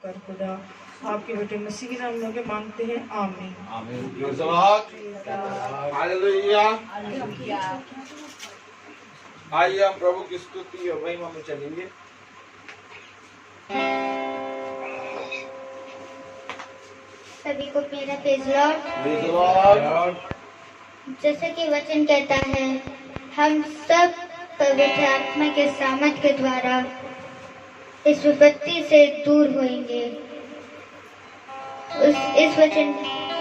कर खुदा आपके बेटे मसीह के नाम में मांगते हैं, आमीन। हालेलुया। आइए हम प्रभु की स्तुति और महिमा में चलेंगे। सभी को मेरा प्रेज़ लॉर्ड। जैसे कि वचन कहता है, हम सब पवित्र आत्मा के सामर्थ के द्वारा इस विपत्ति से दूर होंगे। इस वचन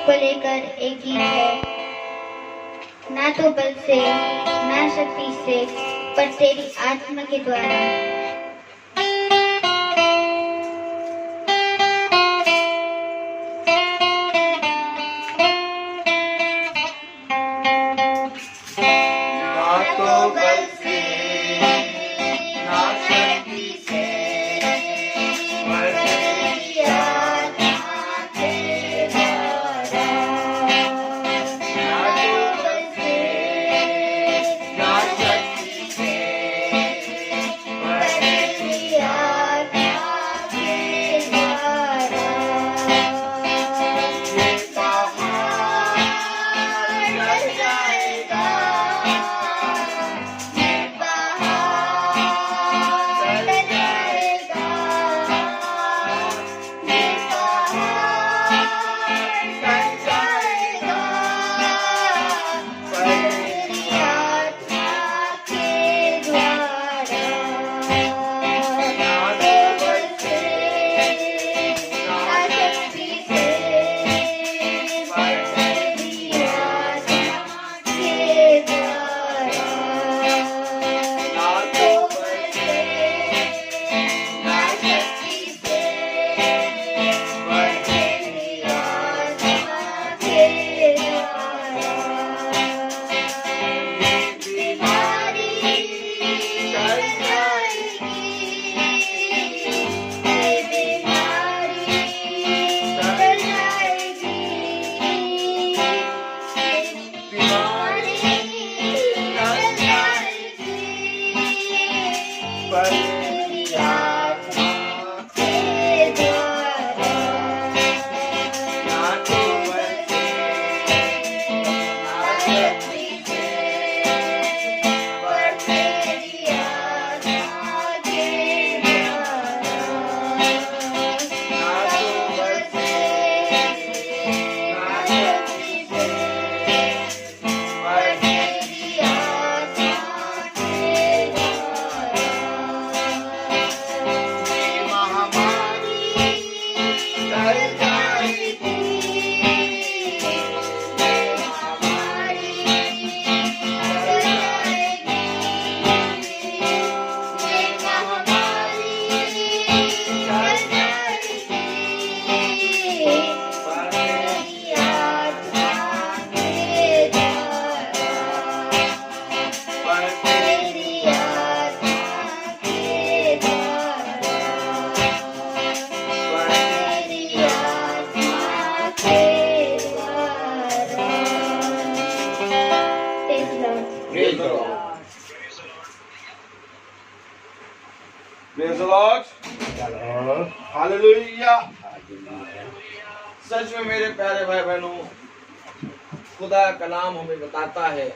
को लेकर एक गीत है, ना तो बल से ना शक्ति से पर तेरी आत्मा के द्वारा। Praise the Lord. हालेलुया। सच में मेरे प्यारे भाई बहनों, खुदा का कलाम हमें बताता है,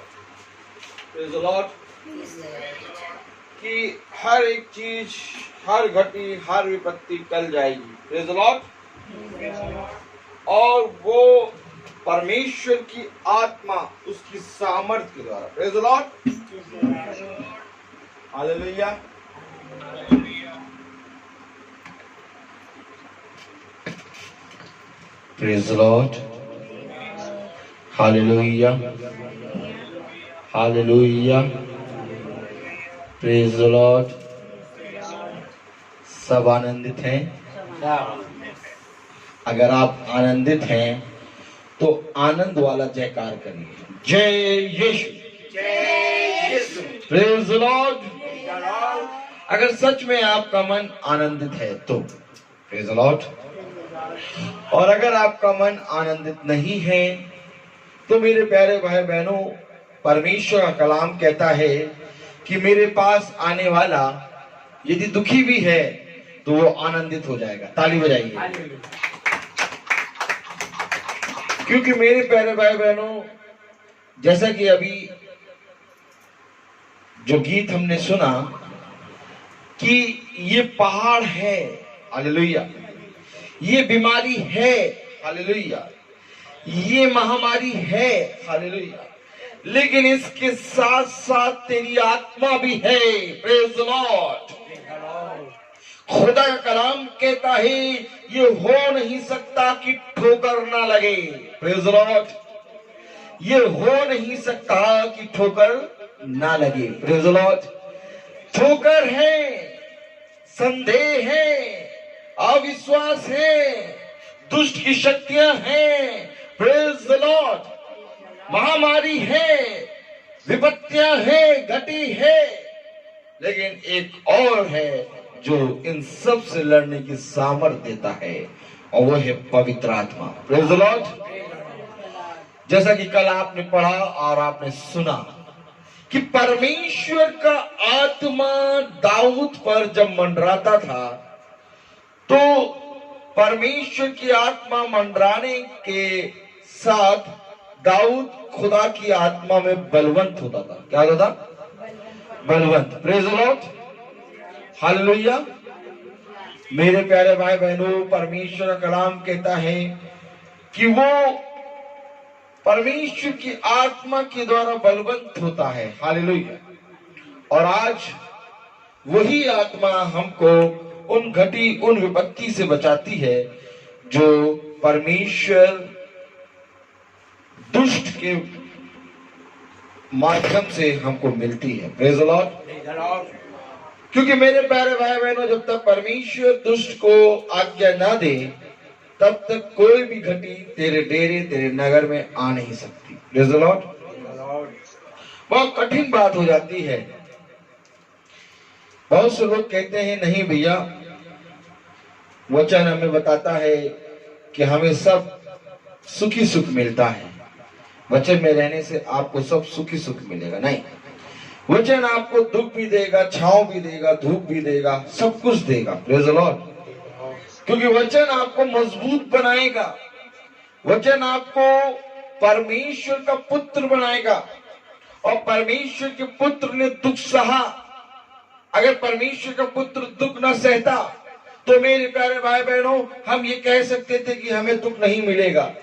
Praise the Lord, कि हर एक चीज, हर घटी, हर विपत्ति टल जाएगी। Praise the Lord. और वो परमेश्वर की आत्मा उसकी सामर्थ के द्वारा। Praise the Lord. Hallelujah. Praise the Lord. Hallelujah. Hallelujah. Praise the Lord. सब आनंदित हैं? अगर आप आनंदित हैं तो आनंद वाला जयकार करिए, जय यीशु। Praise the Lord. अगर सच में आपका मन आनंदित है तो Praise the Lord. और अगर आपका मन आनंदित नहीं है तो मेरे प्यारे भाई बहनों, परमेश्वर का कलाम कहता है कि मेरे पास आने वाला यदि दुखी भी है तो वो आनंदित हो जाएगा। ताली बजाइए। क्योंकि मेरे प्यारे भाई बहनों, जैसा कि अभी जो गीत हमने सुना कि ये पहाड़ है, हालेलुया, ये बीमारी है, हालेलुया, ये महामारी है, हालेलुया, लेकिन इसके साथ साथ तेरी आत्मा भी है। Praise the Lord. खुदा का कलाम कहता है ये हो नहीं सकता कि ठोकर ना लगे। Praise the Lord. ये हो नहीं सकता कि ठोकर ना लगे। Praise the Lord. ठोकर है, संदेह है, अविश्वास है, दुष्ट की शक्तियां हैं। Praise the Lord. महामारी है, विपत्तियां है, घटी है, लेकिन एक और है जो इन सब से लड़ने की सामर्थ्य देता है, और वो है पवित्र आत्मा। Praise the Lord. जैसा कि कल आपने पढ़ा और आपने सुना कि परमेश्वर का आत्मा दाऊद पर जब मंडराता था, तो परमेश्वर की आत्मा मंडराने के साथ दाऊद खुदा की आत्मा में बलवंत होता था। क्या होता था? Balwant. Praise the Lord. Hallelujah. मेरे प्यारे भाई बहनों, परमेश्वर का कलाम कहता है कि वो परमेश्वर की आत्मा के द्वारा बलवंत होता है। हालेलुया। और आज वही आत्मा हमको उन विपत्ति से बचाती है जो परमेश्वर दुष्ट के माध्यम से हमको मिलती है। Praise the Lord. क्योंकि मेरे प्यारे भाई बहनों, जब तक परमेश्वर दुष्ट को आज्ञा ना दे, तब तक कोई भी घटी तेरे डेरे, तेरे नगर में आ नहीं सकती। Praise the Lord. बहुत कठिन बात हो जाती है। बहुत से लोग कहते हैं नहीं भैया, वचन हमें बताता है कि हमें सब सुखी सुख मिलता है, वचन में रहने से आपको सब सुखी सुख मिलेगा। नहीं, वचन आपको दुख भी देगा, छांव भी देगा, धूप भी देगा, सब कुछ देगा। Praise the Lord. क्योंकि वचन आपको मजबूत बनाएगा, वचन आपको परमेश्वर का पुत्र बनाएगा। और परमेश्वर के पुत्र ने दुख सहा। अगर परमेश्वर का पुत्र दुख न सहता तो मेरे प्यारे भाई बहनों, हम ये कह सकते थे कि हमें दुख नहीं मिलेगा।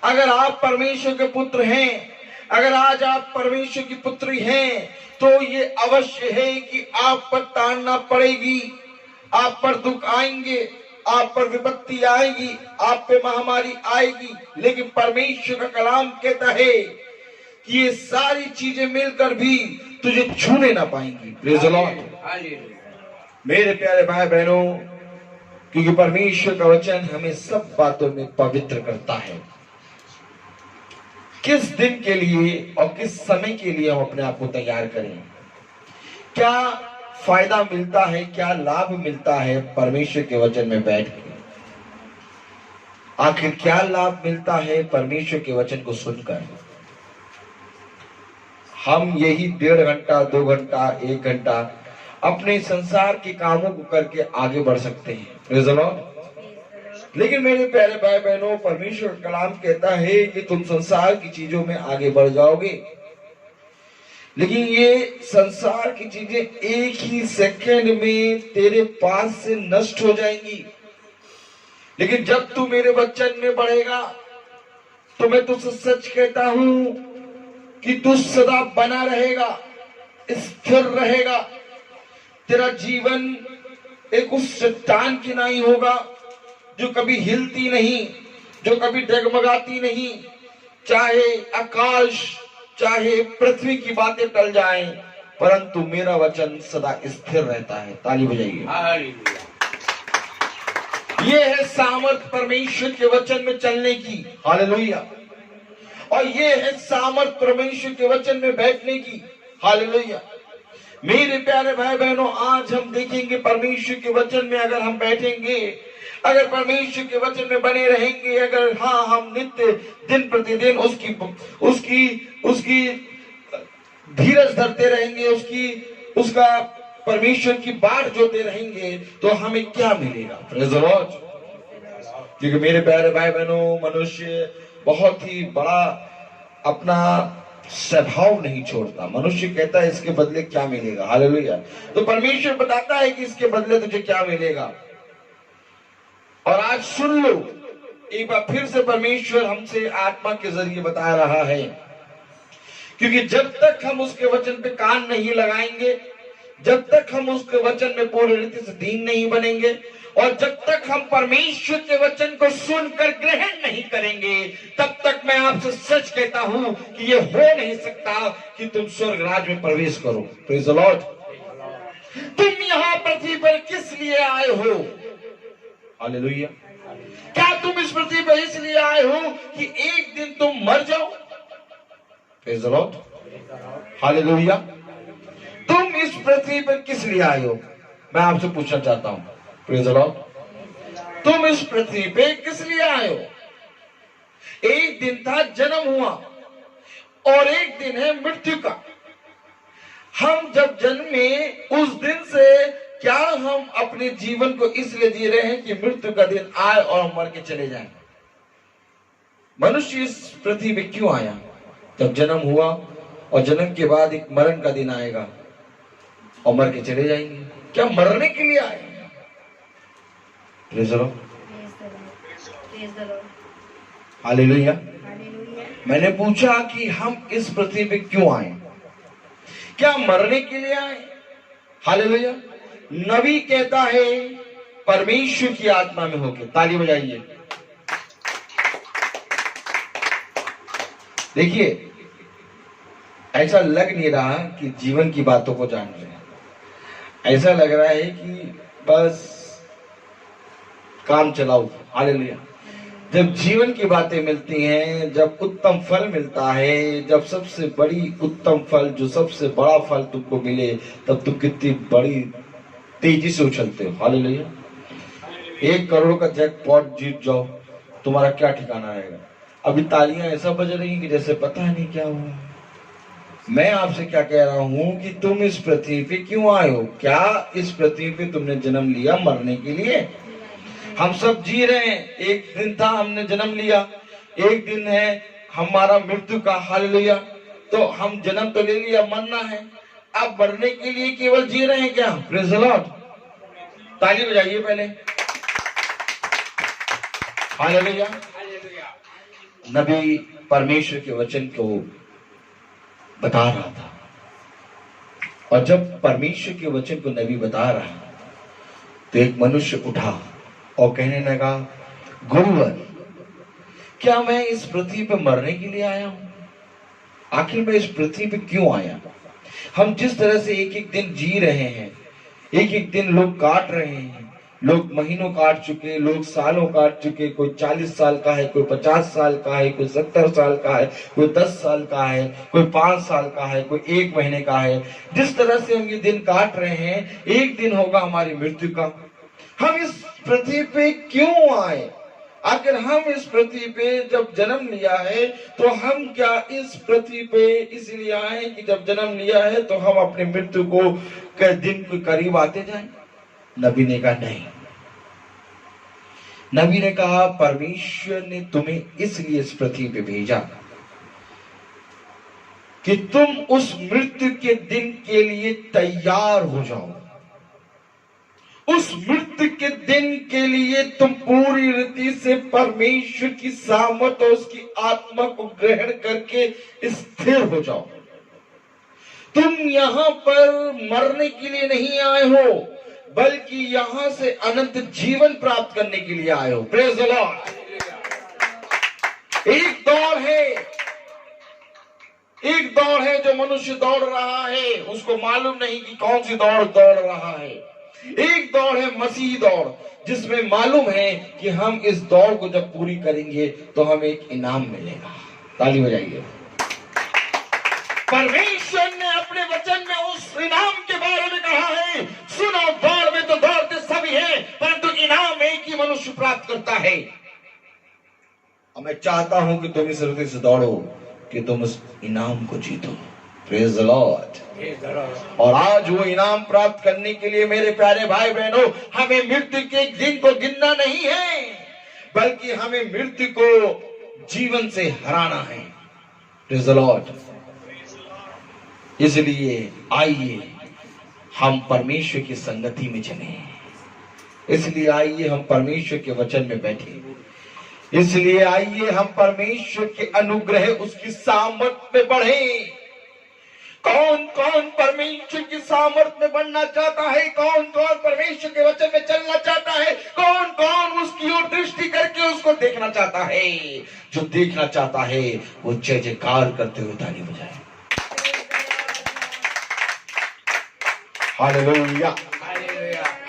अगर आप परमेश्वर के पुत्र हैं, अगर आज आप परमेश्वर की पुत्री हैं, तो ये अवश्य है कि आप पर ताड़ना पड़ेगी, आप पर दुख आएंगे, आप पर विपत्ति आएगी, आप पे महामारी आएगी, लेकिन परमेश्वर का कलाम कहता है कि ये सारी चीजें मिलकर भी तुझे छूने ना पाएंगी। Praise the Lord. मेरे प्यारे भाई बहनों, क्योंकि परमेश्वर का वचन हमें सब बातों में पवित्र करता है। किस दिन के लिए और किस समय के लिए हम अपने आप को तैयार करें? क्या फायदा मिलता है, क्या लाभ मिलता है परमेश्वर के वचन में बैठ के? आखिर क्या लाभ मिलता है परमेश्वर के वचन को सुनकर? हम यही 1.5 घंटा, 2 घंटा, 1 घंटा अपने संसार के कामों को करके आगे बढ़ सकते हैं। Praise the Lord. लेकिन मेरे प्यारे भाई बहनों, परमेश्वर का कलाम कहता है कि तुम संसार की चीजों में आगे बढ़ जाओगे, लेकिन ये संसार की चीजें एक ही सेकंड में तेरे पास से नष्ट हो जाएंगी। लेकिन जब तू मेरे वचन में बढ़ेगा, तो मैं तुझसे सच कहता हूं कि तू सदा बना रहेगा, स्थिर रहेगा। तेरा जीवन एक उस चट्टान की नहीं होगा जो कभी हिलती नहीं, जो कभी डगमगाती नहीं। चाहे आकाश, चाहे पृथ्वी की बातें टल जाएं, परंतु मेरा वचन सदा स्थिर रहता है। ताली बजाइए। ये है सामर्थ परमेश्वर के वचन में चलने की। हालेलुया। और ये है सामर्थ परमेश्वर के वचन में बैठने की। हालेलुया। मेरे प्यारे भाई बहनों, आज हम देखेंगे परमेश्वर के वचन में अगर हम बैठेंगे, अगर परमेश्वर के वचन में बने रहेंगे, अगर हम नित्य दिन प्रतिदिन उसकी धीरज धरते रहेंगे, उसका परमेश्वर की बाट जोते रहेंगे तो हमें क्या मिलेगा? Praise the Lord. क्योंकि मेरे प्यारे भाई बहनों, मनुष्य बहुत ही बड़ा अपना स्वभाव नहीं छोड़ता। मनुष्य कहता है इसके बदले क्या मिलेगा। हालेलुया। तो परमेश्वर बताता है कि इसके बदले तुझे क्या मिलेगा। और आज सुन लो, एक बार फिर से परमेश्वर हमसे आत्मा के जरिए बता रहा है, क्योंकि जब तक हम उसके वचन पे कान नहीं लगाएंगे, जब तक हम उसके वचन में पूरी रीति से दीन नहीं बनेंगे, और जब तक हम परमेश्वर के वचन को सुनकर ग्रहण नहीं करेंगे, तब तक मैं आपसे सच कहता हूं कि ये हो नहीं सकता कि तुम स्वर्ग राज में प्रवेश करो। Praise the Lord. तुम यहां पृथ्वी पर किस लिए आए हो? हालेलुया। क्या तुम इस पृथ्वी पर इसलिए आए हो कि एक दिन तुम मर जाओ? Praise the Lord. हालेलुया। तुम इस पृथ्वी पर किस लिए आए हो? मैं आपसे पूछना चाहता हूं। Praise the Lord. तुम इस पृथ्वी पे किस लिए आए हो? एक दिन था जन्म हुआ और एक दिन है मृत्यु का। हम जब जन्मे उस दिन से क्या हम अपने जीवन को इसलिए जी रहे हैं कि मृत्यु का दिन आए और हम मर के चले जाएं? मनुष्य इस पृथ्वी पे क्यों आया? जब जन्म हुआ और जन्म के बाद एक मरण का दिन आएगा और मर के चले जाएंगे। क्या मरने के लिए आए? Praise the Lord. हालेलुया। मैंने पूछा कि हम इस पृथ्वी पे क्यों आए? क्या मरने के लिए आए? हालेलुया। नबी कहता है परमेश्वर की आत्मा में होके। ताली बजाइए। देखिए, ऐसा लग नहीं रहा कि जीवन की बातों को जान रहे हैं। ऐसा लग रहा है कि बस काम चलाओ। हालेलुया। जब जीवन की बातें मिलती हैं, जब उत्तम फल मिलता है, जब सबसे बड़ी उत्तम फल, जो सबसे बड़ा फल तुमको मिले, तब तुम कितनी बड़ी तेजी से उछलते हो। हालेलुया। 1 करोड़ का जैकपॉट जीत जाओ, तुम्हारा क्या ठिकाना रहेगा? अभी तालियां ऐसा बज रही कि जैसे पता नहीं क्या हुआ। मैं आपसे क्या कह रहा हूं कि तुम इस पृथ्वी पे क्यों आए हो? क्या इस पृथ्वी पे तुमने जन्म लिया मरने के लिए? हम सब जी रहे हैं। एक दिन था हमने जन्म लिया, एक दिन है हमारा मृत्यु का। हालेलुया। तो हम जन्म तो ले लिया, मरना है। अब मरने के लिए केवल जी रहे हैं क्या? Praise the Lord. ताली बजाइए पहले। हालेलुया। नबी परमेश्वर के वचन को बता रहा था, और जब परमेश्वर के वचन को नबी बता रहा तो एक मनुष्य उठा और कहने लगा, गुरुवर, क्या मैं इस पृथ्वी पर मरने के लिए आया हूं? आखिर मैं इस पृथ्वी पे क्यों आया? हम जिस तरह से एक एक दिन जी रहे हैं, एक एक दिन लोग काट रहे हैं, लोग महीनों काट चुके, लोग सालों काट चुके। कोई 40 साल का है, कोई 50 साल का है, कोई 70 साल का है, कोई 10 साल का है, कोई 5 साल का है, कोई 1 महीने का है। जिस तरह से हम ये दिन काट रहे हैं, एक दिन होगा हमारी मृत्यु का। हम इस पृथ्वी पे क्यों आए? अगर हम इस पृथ्वी पे जब जन्म लिया है, तो हम क्या इस पृथ्वी पे इसलिए आए कि जब जन्म लिया है तो हम अपने मृत्यु को के दिन के करीब आते जाएं? नबी ने कहा नहीं। नबी ने कहा परमेश्वर ने तुम्हें इसलिए इस पृथ्वी पे भेजा कि तुम उस मृत्यु के दिन के लिए तैयार हो जाओ। उस मृत्यु के दिन के लिए तुम पूरी रीति से परमेश्वर की सामर्थ और उसकी आत्मा को ग्रहण करके स्थिर हो जाओ। तुम यहाँ पर मरने के लिए नहीं आए हो, बल्कि यहां से अनंत जीवन प्राप्त करने के लिए आए हो। Praise the Lord. एक दौड़ है जो मनुष्य दौड़ रहा है, उसको मालूम नहीं कि कौन सी दौड़ रहा है। एक दौड़ है मसीही दौड़, जिसमें मालूम है कि हम इस दौड़ को जब पूरी करेंगे तो हमें एक इनाम मिलेगा। ताली बजाइए। परमेश्वर ने अपने वचन में उस इनाम के बारे में कहा है, सुनो, दौड़ में तो दौड़ते सभी हैं, परंतु इनाम एक ही मनुष्य प्राप्त करता है। और मैं चाहता हूं कि तुम इस हृदय से दौड़ो कि तुम उस इनाम को जीतो। Praise the Lord. और आज वो इनाम प्राप्त करने के लिए मेरे प्यारे भाई बहनों, हमें मृत्यु के दिन को गिनना नहीं है, बल्कि हमें मृत्यु को जीवन से हराना है। Praise the Lord. इसलिए आइए हम परमेश्वर की संगति में चलें। इसलिए आइए हम परमेश्वर के वचन में बैठे। इसलिए आइए हम परमेश्वर के अनुग्रह, उसकी सामर्थ में बढ़े। कौन कौन परमेश्वर की सामर्थ में बढ़ना चाहता है? कौन कौन परमेश्वर के वचन में चलना चाहता है? कौन कौन उसकी ओर दृष्टि करके उसको देखना चाहता है? जो देखना चाहता है वो जय जयकार करते हुए ताली बजाए। Hallelujah,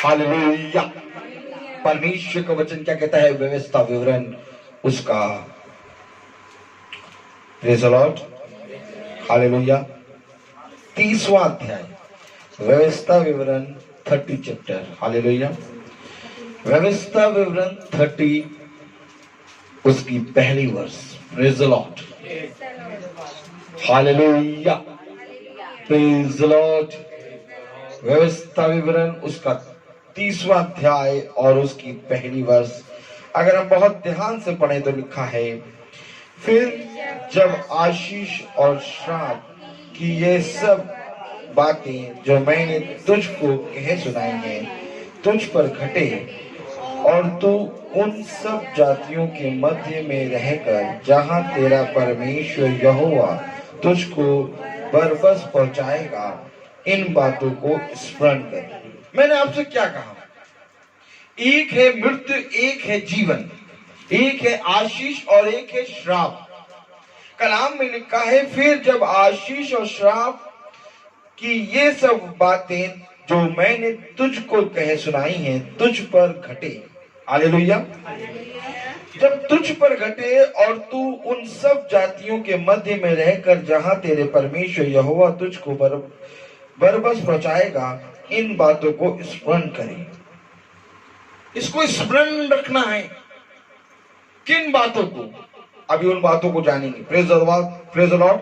hallelujah. परमेश्वर का वचन क्या कहता है? व्यवस्था विवरण उसका, प्रेज़ द लॉर्ड, हालेलुया, 30वां अध्याय, व्यवस्था विवरण 30 चैप्टर, हालेलुया। व्यवस्था विवरण 30 उसकी पहली वर्ष, praise the Lord, hallelujah, praise the Lord. व्यवस्था विवरण उसका 30वां अध्याय और उसकी पहली वर्ष। अगर हम बहुत ध्यान से पढ़ें तो लिखा है, फिर जब आशीष और श्राप कि ये सब बातें जो मैंने तुझको कह सुनाई हैं तुझ पर घटे, और तू उन सब जातियों के मध्य में रहकर जहां तेरा परमेश्वर यहोवा तुझको बरबस पहुंचाएगा, इन बातों को स्मरण कर। मैंने आपसे क्या कहा? एक है मृत्यु, एक है जीवन, एक है आशीष और एक है श्राप। कलाम में लिखा है, फिर जब आशीष और श्राप कि ये सब बातें जो मैंने तुझको कह सुनाई हैं तुझ पर घटे, हालेलुया, जब तुझ पर घटे और तू उन सब जातियों के मध्य में रहकर जहां तेरे परमेश्वर यहोवा तुझको बरबस पहुंचाएगा, इन बातों को स्मरण करें। इसको स्मरण रखना है। किन बातों को? अभी उन बातों को जानेंगे। Praise the Lord.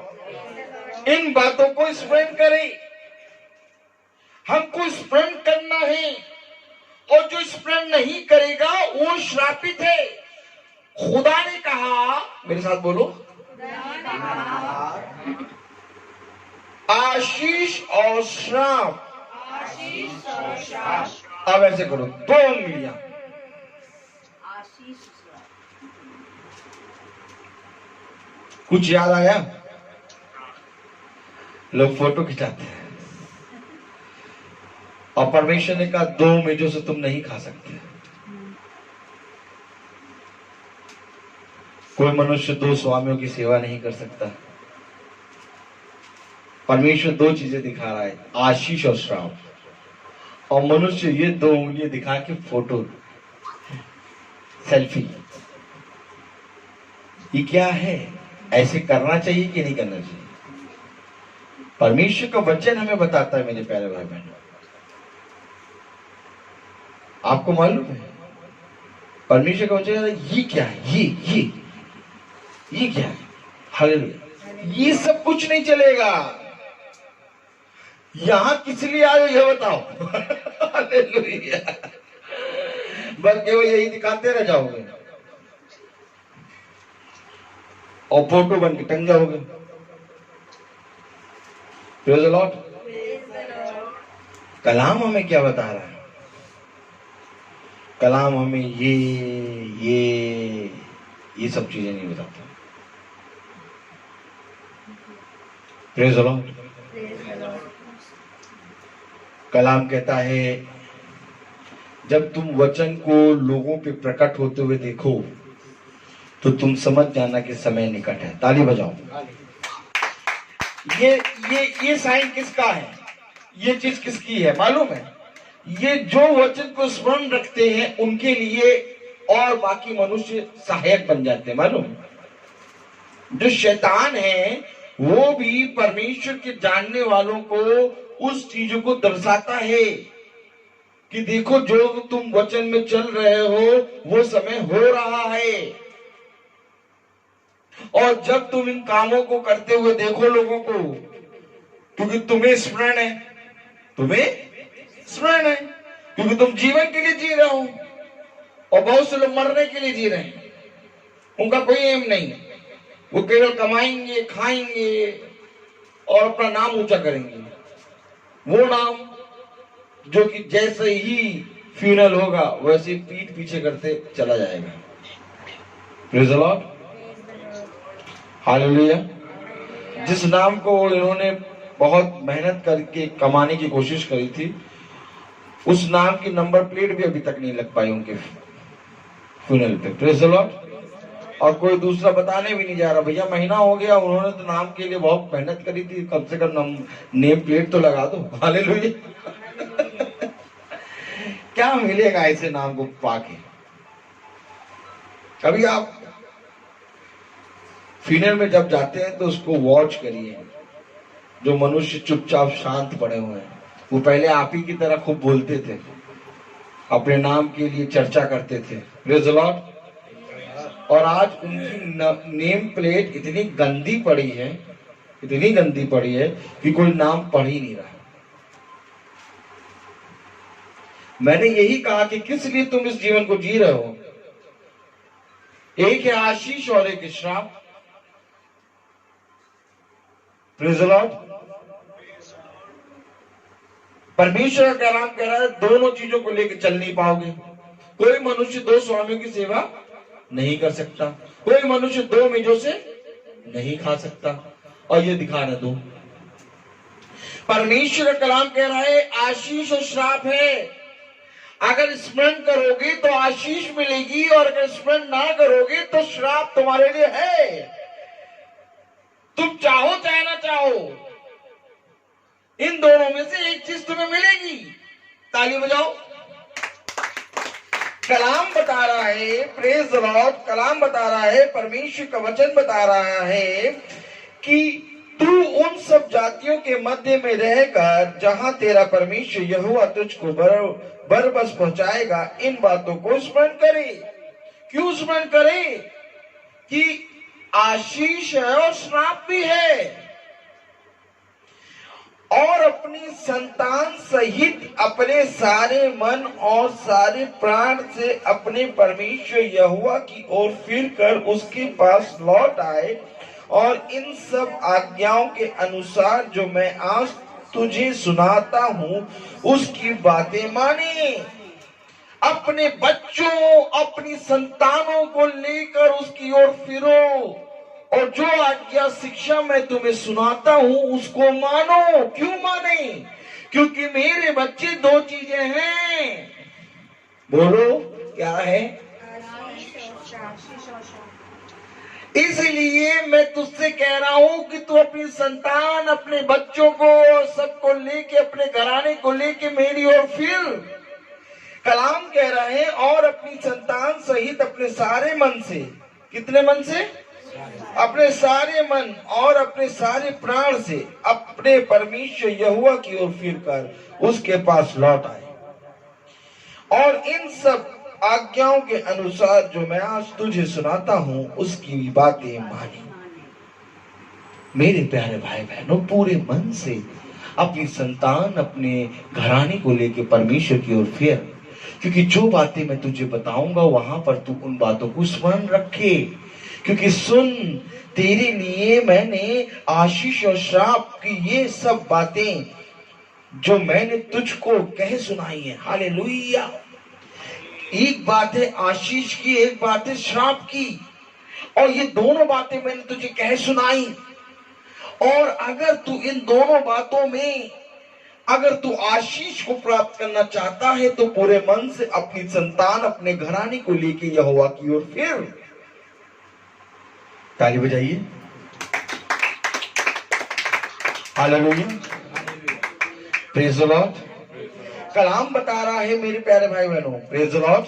इन बातों को स्मरण करें। हमको स्मरण करना है, और जो स्मरण नहीं करेगा वो श्रापित है। खुदा ने कहा, मेरे साथ बोलो, आशीष और श्राप। अब ऐसे करो, 2 उंगलियां, कुछ याद आया? लोग फोटो खिंचाते हैं, और परमेश्वर ने कहा 2 मेजों से तुम नहीं खा सकते। कोई मनुष्य 2 स्वामियों की सेवा नहीं कर सकता। परमेश्वर 2 चीजें दिखा रहा है, आशीष और श्राप, और मनुष्य ये 2 उंगलियां दिखा के फोटो, सेल्फी। ये क्या है? ऐसे करना चाहिए कि नहीं करना चाहिए? परमेश्वर का वचन हमें बताता है मेरे प्यारे भाई बहन। आपको मालूम है परमेश्वर का वचन ये क्या है? ये क्या है? हालेलुया। ये सब कुछ नहीं चलेगा। यहां किस लिए आए हो ये बताओ। हालेलुया। बस केवल यही दिखाते रह जाओगे और फोटो बन के टंग जाओगे। Praise the Lord. कलाम हमें क्या बता रहा है? कलाम हमें ये सब चीजें नहीं बताता। Praise the Lord. कलाम कहता है, जब तुम वचन को लोगों पे प्रकट होते हुए देखो तो तुम समझ जाना कि समय निकट है। ताली बजाओ। ये साइन किसका है? ये चीज किसकी है मालूम है? ये जो वचन को स्मरण रखते हैं उनके लिए, और बाकी मनुष्य सहायक बन जाते हैं। मालूम? जो शैतान है वो भी परमेश्वर के जानने वालों को उस चीजों को दर्शाता है कि देखो जो तुम वचन में चल रहे हो वो समय हो रहा है, और जब तुम इन कामों को करते हुए देखो लोगों को, क्योंकि तुम्हें स्मरण है, तुम्हें स्मरण है, क्योंकि तुम जीवन के लिए जी रहे हो। और बहुत से लोग मरने के लिए जी रहे हैं, उनका कोई एम नहीं, वो केवल कमाएंगे, खाएंगे और अपना नाम ऊंचा करेंगे। वो नाम जो कि जैसे ही फ्यूनल होगा वैसे ही पीठ पीछे करते चला जाएगा। Praise the Lord, hallelujah. जिस नाम को इन्होंने बहुत मेहनत करके कमाने की कोशिश करी थी, उस नाम की नंबर प्लेट भी अभी तक नहीं लग पाई उनके फ्यूनल पे। Praise the Lord. और कोई दूसरा बताने भी नहीं जा रहा, भैया महीना हो गया, उन्होंने तो नाम के लिए बहुत मेहनत करी थी, कम से कम नेम प्लेट तो लगा दो। हालेलुया। क्या मिलेगा ऐसे नाम को पाके? कभी आप फ्यूनल में जब जाते हैं तो उसको वॉच करिए। जो मनुष्य चुपचाप शांत पड़े हुए हैं, वो पहले आप ही की तरह खूब बोलते थे, अपने नाम के लिए चर्चा करते थे। Praise the Lord. और आज उनकी नेम प्लेट इतनी गंदी पड़ी है, इतनी गंदी पड़ी है कि कोई नाम पढ़ ही नहीं रहा। मैंने यही कहा कि किस लिए तुम इस जीवन को जी रहे हो। एक है आशीष और एक श्राप। Praise the Lord. परमेश्वर का कलाम कह रहा है दोनों चीजों को लेकर चल नहीं पाओगे। कोई मनुष्य दो स्वामियों की सेवा नहीं कर सकता, कोई मनुष्य दो मेजों से नहीं खा सकता। और ये दिखाने दो, परमेश्वर का कलाम कह रहा है आशीष और श्राप है। अगर स्मरण करोगे तो आशीष मिलेगी, और अगर स्मरण ना करोगे तो श्राप तुम्हारे लिए है। तुम चाहो चाहे ना चाहो, इन दोनों में से एक चीज तुम्हें मिलेगी। ताली बजाओ। कलाम बता रहा है, प्रेज़ द लॉर्ड, कलाम बता रहा है, परमेश्वर का वचन बता रहा है कि तू उन सब जातियों के मध्य में रहकर जहां तेरा परमेश्वर यहोवा तुझको बरबस पहुंचाएगा, इन बातों को स्मरण करे। क्यों स्मरण करे? कि आशीष है और श्राप भी है। और अपनी संतान सहित अपने सारे मन और सारे प्राण से अपने परमेश्वर यहोवा की ओर फिरकर उसके पास लौट आए, और इन सब आज्ञाओं के अनुसार जो मैं आज तुझे सुनाता हूं उसकी बातें माने। अपने बच्चों, अपनी संतानों को लेकर उसकी ओर फिरो, और जो आज्ञा शिक्षा मैं तुम्हें सुनाता हूं उसको मानो। क्यों माने? क्योंकि मेरे बच्चे दो चीजें हैं। बोलो, क्या है? इसलिए मैं तुझसे कह रहा हूं कि तू अपनी संतान, अपने बच्चों को, सबको लेके, अपने घराने को लेके मेरी ओर फिर। कलाम कह रहा है और अपनी संतान सहित अपने सारे मन से, कितने मन से? अपने सारे मन और अपने सारे प्राण से अपने परमेश्वर यहोवा की ओर फिरकर उसके पास लौट आए, और इन सब आज्ञाओं के अनुसार जो मैं आज तुझे सुनाता हूं उसकी बातें मानी। मेरे प्यारे भाई बहनों, पूरे मन से अपनी संतान, अपने घराने को लेके परमेश्वर की ओर फिर, क्योंकि जो बातें मैं तुझे बताऊंगा वहां पर तू उन बातों को स्मरण रखे। क्योंकि सुन, तेरे लिए मैंने आशीष और श्राप की ये सब बातें जो मैंने तुझको कह सुनाई है। हालेलुया। एक बात है आशीष की, एक बात है श्राप की, और ये दोनों बातें मैंने तुझे कह सुनाई। और अगर तू इन दोनों बातों में अगर तू आशीष को प्राप्त करना चाहता है तो पूरे मन से अपनी संतान, अपने घराने को लेके यहोवा की ओर फिर। ताली बजाइए। Hallelujah, praise the Lord. कलाम बता रहा है मेरे प्यारे भाई बहनों, प्रेज़ द लॉर्ड,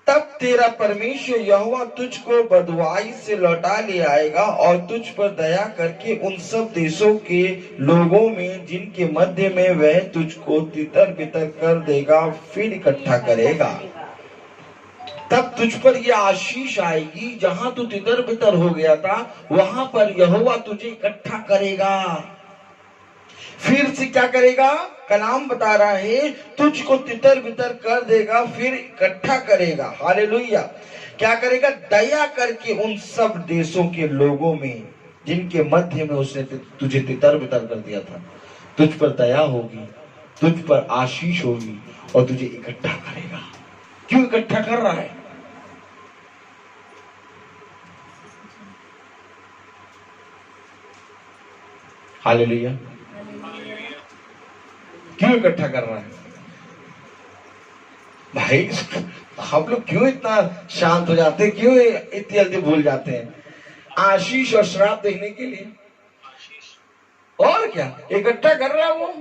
तब तेरा परमेश्वर यहोवा तुझको बदवाई से लौटा ले आएगा और तुझ पर दया करके उन सब देशों के लोगों में जिनके मध्य में वह तुझको तितर बितर कर देगा फिर इकट्ठा करेगा। तब तुझ पर यह आशीष आएगी, जहां तू तितर बितर हो गया था वहां पर यहोवा तुझे इकट्ठा करेगा। फिर से क्या करेगा? कलाम बता रहा है, तुझको तितर बितर कर देगा, फिर इकट्ठा करेगा। हालेलुया। क्या करेगा? दया करके उन सब देशों के लोगों में जिनके मध्य में उसने तुझे तितर बितर कर दिया था, तुझ पर दया होगी, तुझ पर आशीष होगी और तुझे इकट्ठा करेगा। क्यों इकट्ठा कर रहा है? हालेलुया। क्यों इकट्ठा कर रहा है? भाई हम लोग क्यों इतना शांत हो जाते हैं, क्यों इतनी जल्दी भूल जाते हैं? आशीष और श्राप देने के लिए। और क्या इकट्ठा कर रहा है वो?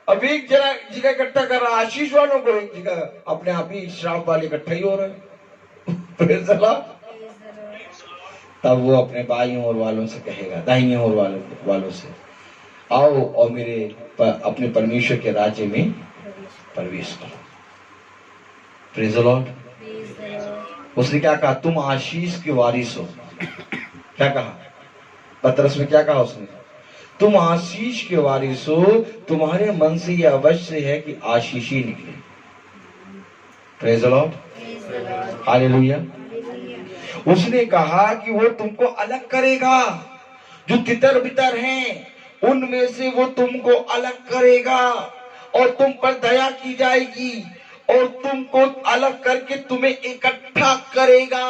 अब एक जगह इकट्ठा कर रहा है आशीष वालों को, एक जगह अपने आप ही श्राप वाले इकट्ठा ही हो रहे हैं। Praise the Lord. तब वो अपने बाईं ओर वालों से कहेगा, दाहिनी ओर वालों से, आओ और मेरे अपने परमेश्वर के राज्य में प्रवेश करो। Praise the Lord. उसने क्या कहा? तुम आशीष के वारिस हो। क्या कहा? पतरस में क्या कहा उसने? तुम आशीष के वारिस हो, तुम्हारे मन से यह अवश्य है कि आशीष ही निकले। Praise the Lord. हालेलुया। उसने कहा कि वो तुमको अलग करेगा, जो तितर बितर हैं उनमें से वो तुमको अलग करेगा और तुम पर दया की जाएगी और तुमको अलग करके तुम्हें इकट्ठा करेगा।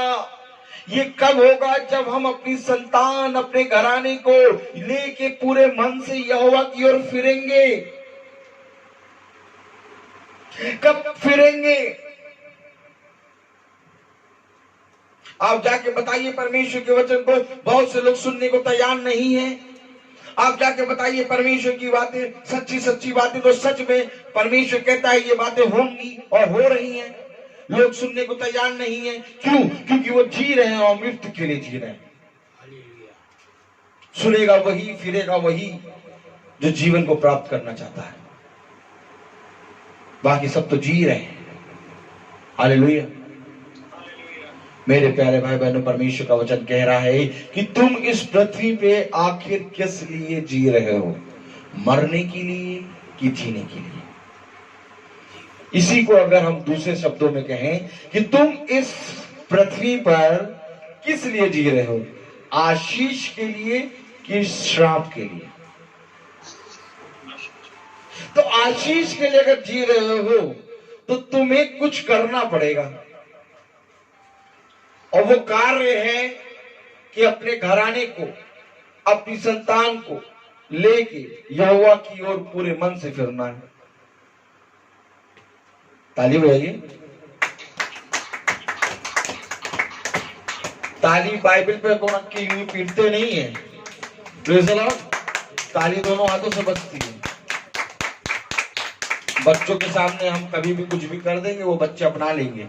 ये कब होगा? जब हम अपनी संतान, अपने घराने को लेके पूरे मन से यहोवा की ओर फिरेंगे। कब फिरेंगे? आप जाके बताइए परमेश्वर के वचन को बहुत से लोग सुनने को तैयार नहीं है। आप जाके बताइए परमेश्वर की बातें, सच्ची सच्ची बातें, तो सच में परमेश्वर कहता है ये बातें होंगी और हो रही हैं। लोग सुनने को तैयार नहीं है। क्यों? क्योंकि वो जी रहे हैं और मृत्यु के लिए जी रहे हैं। सुनेगा वही, फिरेगा वही जो जीवन को प्राप्त करना चाहता है। बाकी सब तो जी रहे हैं। हालेलुया। मेरे प्यारे भाई बहनों, परमेश्वर का वचन कह रहा है कि तुम इस पृथ्वी पे आखिर किस लिए जी रहे हो? मरने के लिए कि जीने के लिए? इसी को अगर हम दूसरे शब्दों में कहें कि तुम इस पृथ्वी पर किस लिए जी रहे हो? आशीष के लिए कि श्राप के लिए? तो आशीष के लिए अगर जी रहे हो तो तुम्हें कुछ करना पड़ेगा, और वो कार्य है कि अपने घराने को, अपनी संतान को लेके यहोवा की ओर पूरे मन से फिरना है। ताली बजाइए। ताली बाइबल पे कौन की यूं पीटते नहीं है। Praise the Lord. ताली दोनों हाथों से बजती है। बच्चों के सामने हम कभी भी कुछ भी कर देंगे, वो बच्चे अपना लेंगे।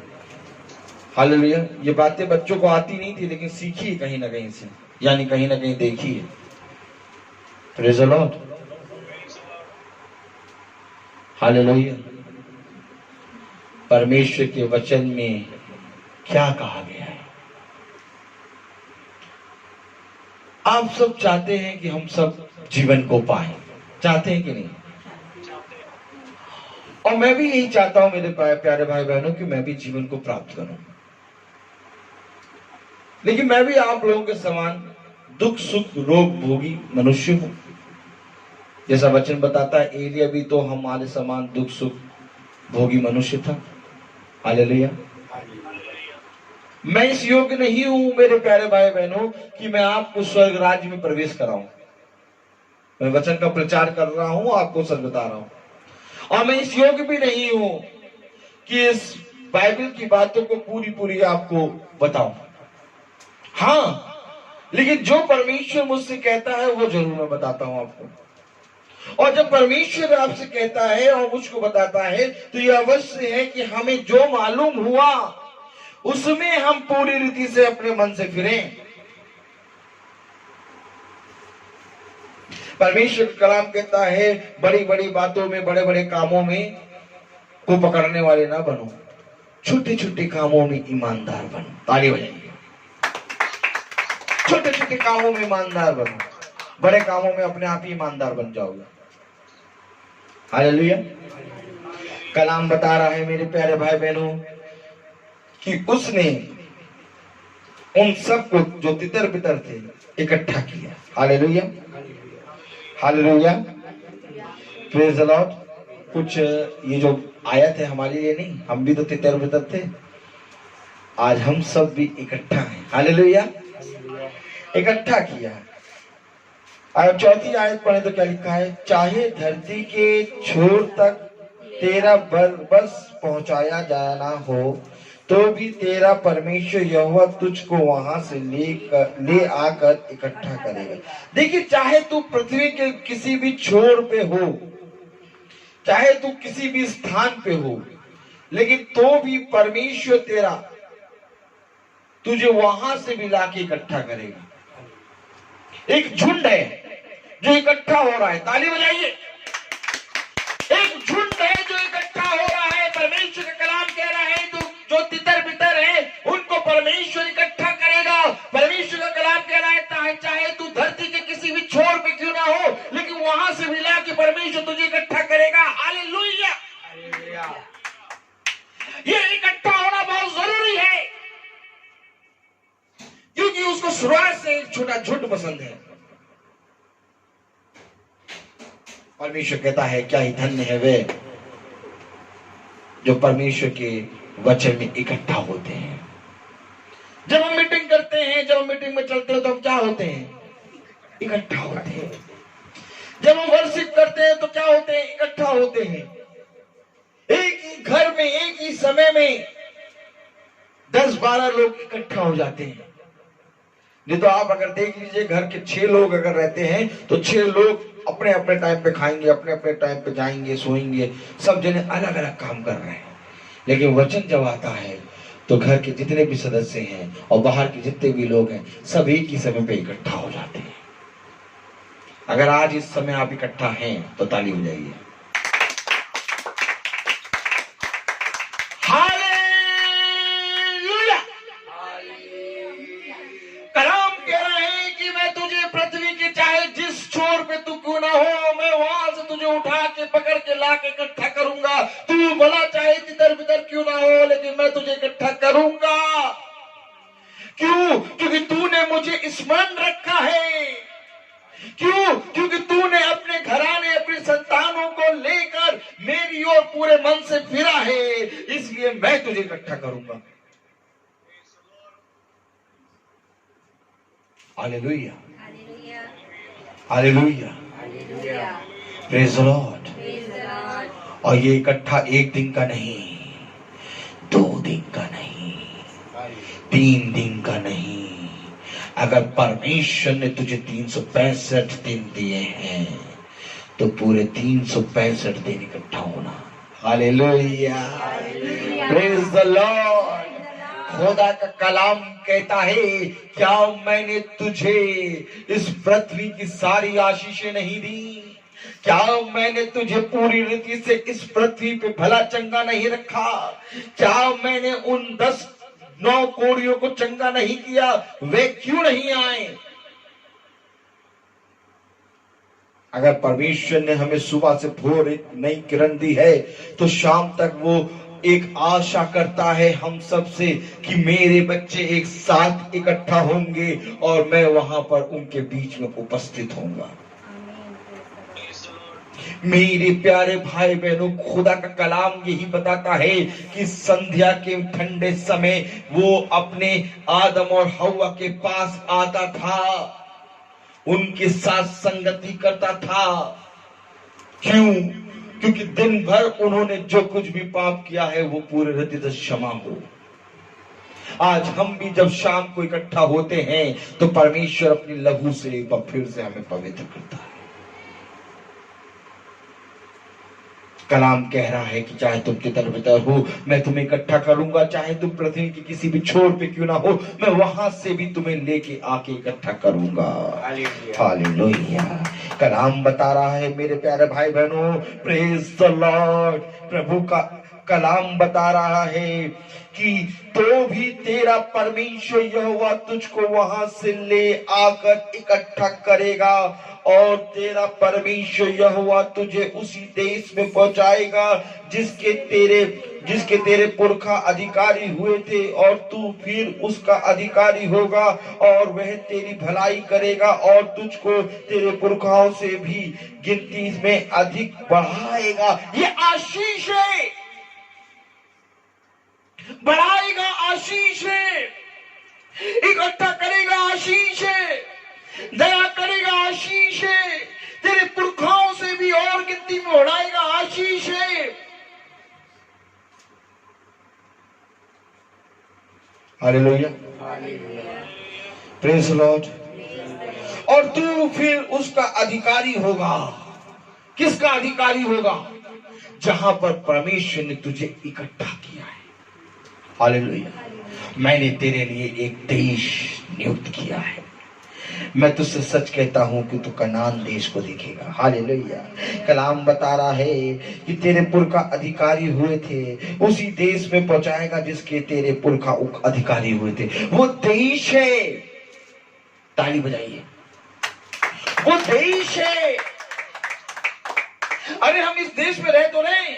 हालेलुया। ये बातें बच्चों को आती नहीं थी, लेकिन सीखी है कहीं ना कहीं से, यानी कहीं ना कहीं देखी है। Praise the Lord. हालेलुया। परमेश्वर के वचन में क्या कहा गया है? आप सब चाहते हैं कि हम सब जीवन को पाएं, चाहते हैं कि नहीं? और मैं भी यही चाहता हूं मेरे प्यारे भाई बहनों कि मैं भी जीवन को प्राप्त करूं। लेकिन मैं भी आप लोगों के समान दुख सुख रोग भोगी मनुष्य हूं। जैसा वचन बताता है, एलिया भी तो हमारे समान दुख सुख भोगी मनुष्य था। हालेलुया। मैं इस योग्य नहीं हूं मेरे प्यारे भाई बहनों कि मैं आपको स्वर्ग राज्य में प्रवेश कराऊं। मैं वचन का प्रचार कर रहा हूं, आपको सच बता रहा हूं। और मैं इस योग्य भी नहीं हूं कि इस बाइबल की बातों को पूरी आपको बताऊं। हाँ, लेकिन जो परमेश्वर मुझसे कहता है वो जरूर मैं बताता हूं आपको। और जब परमेश्वर आपसे कहता है और मुझको बताता है तो यह अवश्य है कि हमें जो मालूम हुआ उसमें हम पूरी रीति से अपने मन से फिरें। परमेश्वर का कलाम कहता है, बड़ी बड़ी बातों में, बड़े बड़े कामों में को पकड़ने वाले ना बनो। छोटे छोटे कामों में ईमानदार बनो। ताली बजाइए। छोटे छोटे कामों में ईमानदार बनो, बड़े कामों में अपने आप ही ईमानदार बन जाओगे। हालेलुया। कलाम बता रहा है मेरे प्यारे भाई बहनों कि उसने उन सबको जो तितर बितर थे इकट्ठा किया। Hallelujah, hallelujah, praise the Lord. कुछ ये जो आयत है हमारे लिए नहीं, हम भी तो तितर बितर थे, आज हम सब भी इकट्ठा हैं। हालेलुया, इकट्ठा किया। अब चौथी आयत पढ़े तो क्या लिखा है, चाहे धरती के छोर तक तेरा बस पहुंचाया जाना हो तो भी तेरा परमेश्वर यहोवा तुझको वहां से ले आकर इकट्ठा करेगा। देखिए, चाहे तू पृथ्वी के किसी भी छोर पे हो, चाहे तू किसी भी स्थान पे हो, लेकिन तो भी परमेश्वर तेरा तुझे वहां से भी लाके इकट्ठा करेगा। एक झुंड है जो इकट्ठा हो रहा है। ताली बजाइए। एक झुंड है जो इकट्ठा हो रहा है। परमेश्वर का कलाम कह रहा है जो तितर बितर है उनको परमेश्वर इकट्ठा करेगा। परमेश्वर का कलाम कह रहा है चाहे तू धरती के किसी भी छोर पे क्यों ना हो, लेकिन वहां से मिला के परमेश्वर तुझे इकट्ठा करेगा। हालेलुया। ये इकट्ठा होना बहुत जरूरी है, क्योंकि उसको शुरुआत से एक छोटा झुंड पसंद है। परमेश्वर कहता है क्या ही धन्य है वे जो परमेश्वर के वचन में इकट्ठा होते हैं। जब हम मीटिंग करते हैं, जब हम मीटिंग में चलते हैं तो हम क्या होते हैं? इकट्ठा होते हैं। जब हम वर्शिप करते हैं तो क्या होते हैं? इकट्ठा होते हैं। एक ही घर में एक ही समय में 10-12 लोग इकट्ठा हो जाते हैं। नहीं तो आप अगर देख लीजिए, घर के 6 लोग अगर रहते हैं तो 6 लोग अपने अपने टाइम पे खाएंगे, अपने अपने टाइम पे जाएंगे, सोएंगे, सब जने अलग अलग काम कर रहे हैं। लेकिन वचन जब आता है तो घर के जितने भी सदस्य हैं और बाहर के जितने भी लोग हैं सब एक ही समय पे इकट्ठा हो जाते हैं। अगर आज इस समय आप इकट्ठा हैं तो ताली हो जाइए। हालेलुया। कलाम कह रहे हैं कि मैं तुझे पृथ्वी के चाहे जिस छोर पे तू क्यों ना हो, मैं वहां से तुझे उठा के पकड़ के ला के इकट्ठा करूंगा। तू भला चाहे तितर बितर क्यों ना हो, लेकिन मैं तुझे इकट्ठा करूंगा। क्यों? क्योंकि तूने मुझे स्मरण रखा है। क्यों? क्योंकि तूने अपने घराने, अपने संतानों को लेकर मेरी ओर पूरे मन से फिरा है, इसलिए मैं तुझे इकट्ठा करूंगा। Hallelujah, hallelujah, praise the Lord. और ये इकट्ठा एक दिन का नहीं, 2 दिन का नहीं, 3 दिन का नहीं। अगर परमेश्वर ने तुझे 365 दिन दिए हैं तो पूरे 365 दिन इकट्ठा होना। Hallelujah, praise the Lord. खुदा का कलाम कहता है क्या मैंने तुझे इस पृथ्वी की सारी आशीषें नहीं दी? क्या मैंने तुझे पूरी रीति से इस पृथ्वी पे भला चंगा नहीं रखा? क्या मैंने उन 9 कोड़ियों को चंगा नहीं किया? वे क्यों नहीं आए? अगर परमेश्वर ने हमें सुबह से भोर एक नई किरण दी है तो शाम तक वो एक आशा करता है हम सब से कि मेरे बच्चे एक साथ इकट्ठा होंगे और मैं वहां पर उनके बीच में उपस्थित होऊंगा। मेरे प्यारे भाई बहनों, खुदा का कलाम यही बताता है कि संध्या के ठंडे समय वो अपने आदम और हव्वा के पास आता था, उनके साथ संगति करता था। क्यों? क्योंकि दिन भर उन्होंने जो कुछ भी पाप किया है वो पूरे रीति से क्षमा हो। आज हम भी जब शाम को इकट्ठा होते हैं तो परमेश्वर अपनी लहू से एक बार फिर से हमें पवित्र करता है। कलाम कह रहा है कि चाहे तुम तितर बितर हो, मैं तुम्हें इकट्ठा करूंगा। चाहे तुम पृथ्वी के किसी भी छोर पे क्यों ना हो, मैं वहां से भी तुम्हें लेके आके इकट्ठा करूंगा। हालेलुया। कलाम बता रहा है मेरे प्यारे भाई बहनों, प्रेज द लॉर्ड। प्रभु का कलाम बता रहा है कि तो भी तेरा परमेश्वर यहोवा तुझको वहां से ले आकर इकट्ठा करेगा और तेरा परमेश्वर यहोवा तुझे उसी देश में पहुंचाएगा जिसके तेरे पुरखा अधिकारी हुए थे, और तू फिर उसका अधिकारी होगा और वह तेरी भलाई करेगा और तुझको तेरे पुरखाओं से भी गिनती में अधिक बढ़ाएगा। ये आशीष है, बढ़ाएगा आशीष है, इकट्ठा करेगा आशीष है, दया करेगा आशीष है, तेरे पुरखाओं से भी और गिनती में बढ़ाएगा आशीष है। Hallelujah, praise the Lord. और तू फिर उसका अधिकारी होगा। किसका अधिकारी होगा? जहां पर परमेश्वर ने तुझे इकट्ठा किया है। हालेलुया। मैंने तेरे लिए एक देश नियुक्त किया है। मैं तुझसे सच कहता हूं कि तू कनान देश को देखेगा। हालेलुया। कलाम बता रहा है कि तेरे पुरखा अधिकारी हुए थे, उसी देश में पहुंचाएगा जिसके तेरे पुरखा अधिकारी हुए थे। वो देश है, ताली बजाइए, वो देश है। अरे हम इस देश में रह तो रहे,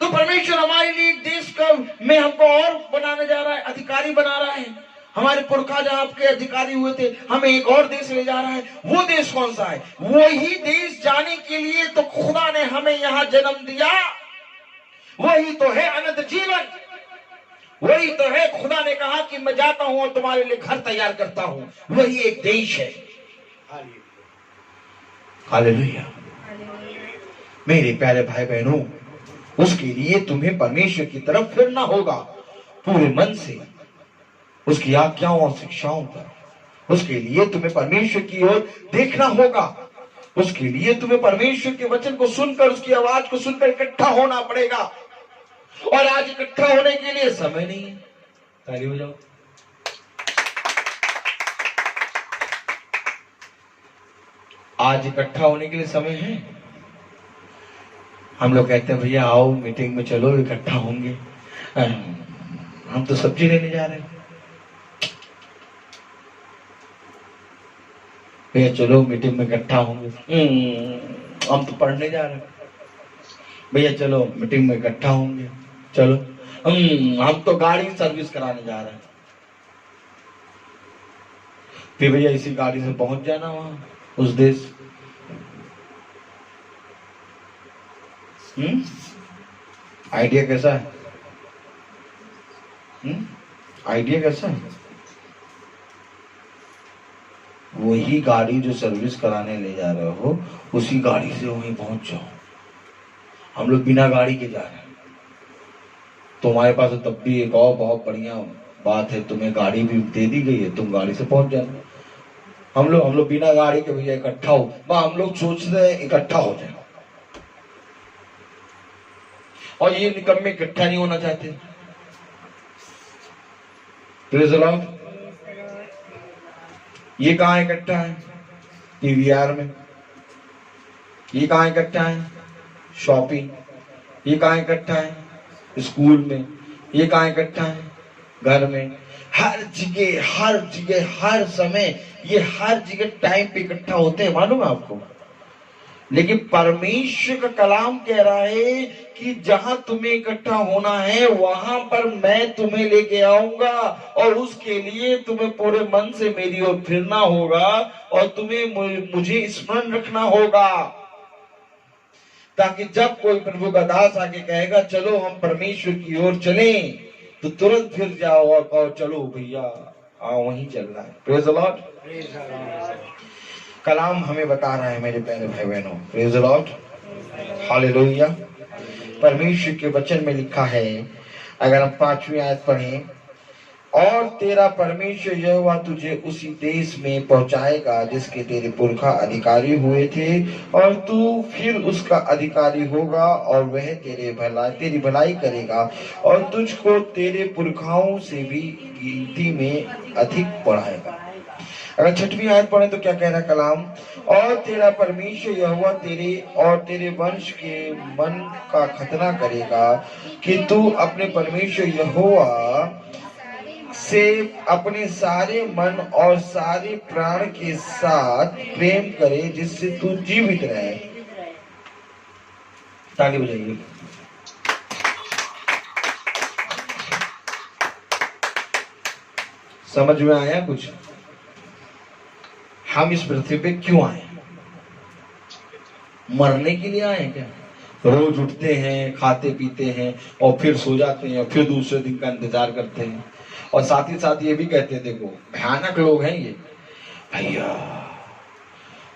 तो परमेश्वर हमारे लिए एक देश का में हमको और बनाने जा रहा है, अधिकारी बना रहा है। हमारे पुरखा जहां आपके अधिकारी हुए थे, हमें एक और देश ले जा रहा है। वो देश कौन सा है? वही देश जाने के लिए तो खुदा ने हमें यहाँ जन्म दिया। वही तो है अनंत जीवन, वही तो है। खुदा ने कहा कि मैं जाता हूं और तुम्हारे लिए घर तैयार करता हूं। वही एक देश है। हालेलुया। मेरे प्यारे भाई बहनों, उसके लिए तुम्हें परमेश्वर की तरफ फिरना होगा पूरे मन से, उसकी आज्ञाओं और शिक्षाओं पर। उसके लिए तुम्हें परमेश्वर की ओर देखना होगा। उसके लिए तुम्हें परमेश्वर के वचन को सुनकर, उसकी आवाज को सुनकर इकट्ठा होना पड़ेगा। और आज इकट्ठा होने के लिए समय नहीं है। ताली हो जाओ। आज इकट्ठा होने के लिए समय है। हम लोग कहते हैं भैया आओ मीटिंग में, चलो इकट्ठा होंगे। हम तो सब्जी लेने जा रहे हैं। भैया चलो मीटिंग में इकट्ठा होंगे। हम तो पढ़ने जा रहे हैं। भैया चलो मीटिंग में इकट्ठा होंगे। चलो हम तो गाड़ी सर्विस कराने जा रहे हैं। फिर भैया इसी गाड़ी से पहुंच जाना वहां उस देश। आइडिया कैसा है? आइडिया कैसा है? वही गाड़ी जो सर्विस कराने ले जा रहे हो, उसी गाड़ी से वहीं पहुंच जाओ। हम लोग बिना गाड़ी के जा रहे हैं। तुम्हारे पास तब भी एक और बहुत बढ़िया बात है, तुम्हें गाड़ी भी दे दी गई है, तुम गाड़ी से पहुंच जाना। हम लोग बिना गाड़ी के भैया इकट्ठा हो, हम लोग सोचते हैं इकट्ठा हो जाए, और ये निकम्मे इकट्ठा नहीं होना चाहते। Praise the Lord. ये कहाँ इकट्ठा है? पीवीआर में। ये कहाँ इकट्ठा है? शॉपिंग। ये कहाँ इकट्ठा है? स्कूल में। ये कहाँ इकट्ठा है? घर में। हर जगह हर समय ये हर जगह टाइम पे इकट्ठा होते हैं, मालूम है आपको। लेकिन परमेश्वर का कलाम कह रहा है कि जहां तुम्हें इकट्ठा होना है वहां पर मैं तुम्हें लेके आऊंगा, और उसके लिए तुम्हें पूरे मन से मेरी ओर फिरना होगा और तुम्हें मुझे स्मरण रखना होगा, ताकि जब कोई प्रभु का दास आके कहेगा चलो हम परमेश्वर की ओर चलें, तो तुरंत फिर जाओ और कहो चलो भैया आओ वहीं चलना है। Praise the Lord. कलाम हमें बता रहा है मेरे प्यारे भाई बहनों, प्रेज़ द लॉर्ड, हालेलुया। परमेश्वर के वचन में लिखा है, अगर हम 5वीं आयत पढ़ें, और तेरा परमेश्वर यहोवा तुझे उसी देश में पहुंचाएगा जिसके तेरे पुरखा अधिकारी हुए थे, और तू फिर उसका अधिकारी होगा और वह तेरी भलाई करेगा और तुझको तेरे पुरखाओं से भी गिनती में अधिक बढ़ाएगा। अगर 6वीं आयत पढ़े तो क्या कह रहा है कलाम? और तेरा परमेश्वर यहोवा तेरे और तेरे वंश के मन का खतना करेगा कि तू अपने परमेश्वर यहोवा से अपने सारे मन और सारे प्राण के साथ प्रेम करे, जिससे तू जीवित रहे। ताली बजाइए। समझ में आया कुछ? हम इस पृथ्वी पे क्यों आए? मरने के लिए आए क्या? रोज उठते हैं, खाते पीते हैं और फिर सो जाते हैं, फिर दूसरे दिन का इंतजार करते हैं। और साथ ही साथ ये भी कहते हैं, देखो भयानक लोग हैं ये, भैया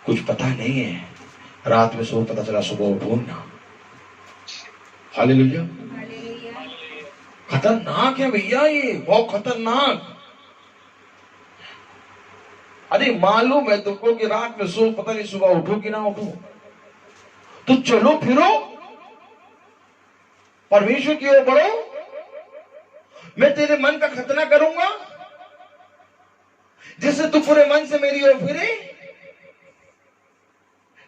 कुछ पता नहीं है, रात में सो पता चला सुबह उठो ना। हालेलुया। खतरनाक है भैया, ये बहुत खतरनाक। अरे मालूम है तुमको कि रात में सो पता नहीं सुबह उठो कि ना उठो, तो चलो फिरो, परमेश्वर की ओर बढ़ो, मैं तेरे मन का खतना करूंगा जिससे तू पूरे मन से मेरी ओर फिरे।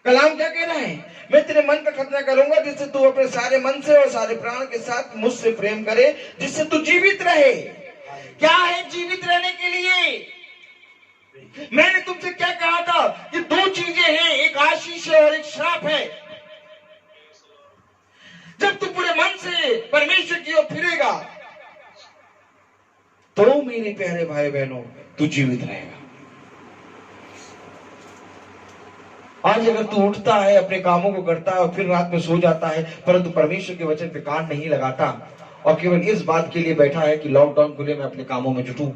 कलाम क्या कह रहा है? मैं तेरे मन का खतना करूंगा जिससे तू अपने सारे मन से और सारे प्राण के साथ मुझसे प्रेम करे, जिससे तू जीवित रहे। क्या है जीवित रहने के लिए? मैंने तुमसे क्या कहा था कि 2 चीजें हैं, एक आशीष है और एक श्राप है। जब तू पूरे मन से परमेश्वर की ओर फिरेगा तो मेरे प्यारे भाई बहनों तू जीवित रहेगा। आज अगर तू उठता है, अपने कामों को करता है और फिर रात में सो जाता है, परंतु परमेश्वर के वचन पे कान नहीं लगाता और केवल इस बात के लिए बैठा है कि लॉकडाउन खुले मैं अपने कामों में जुटूं,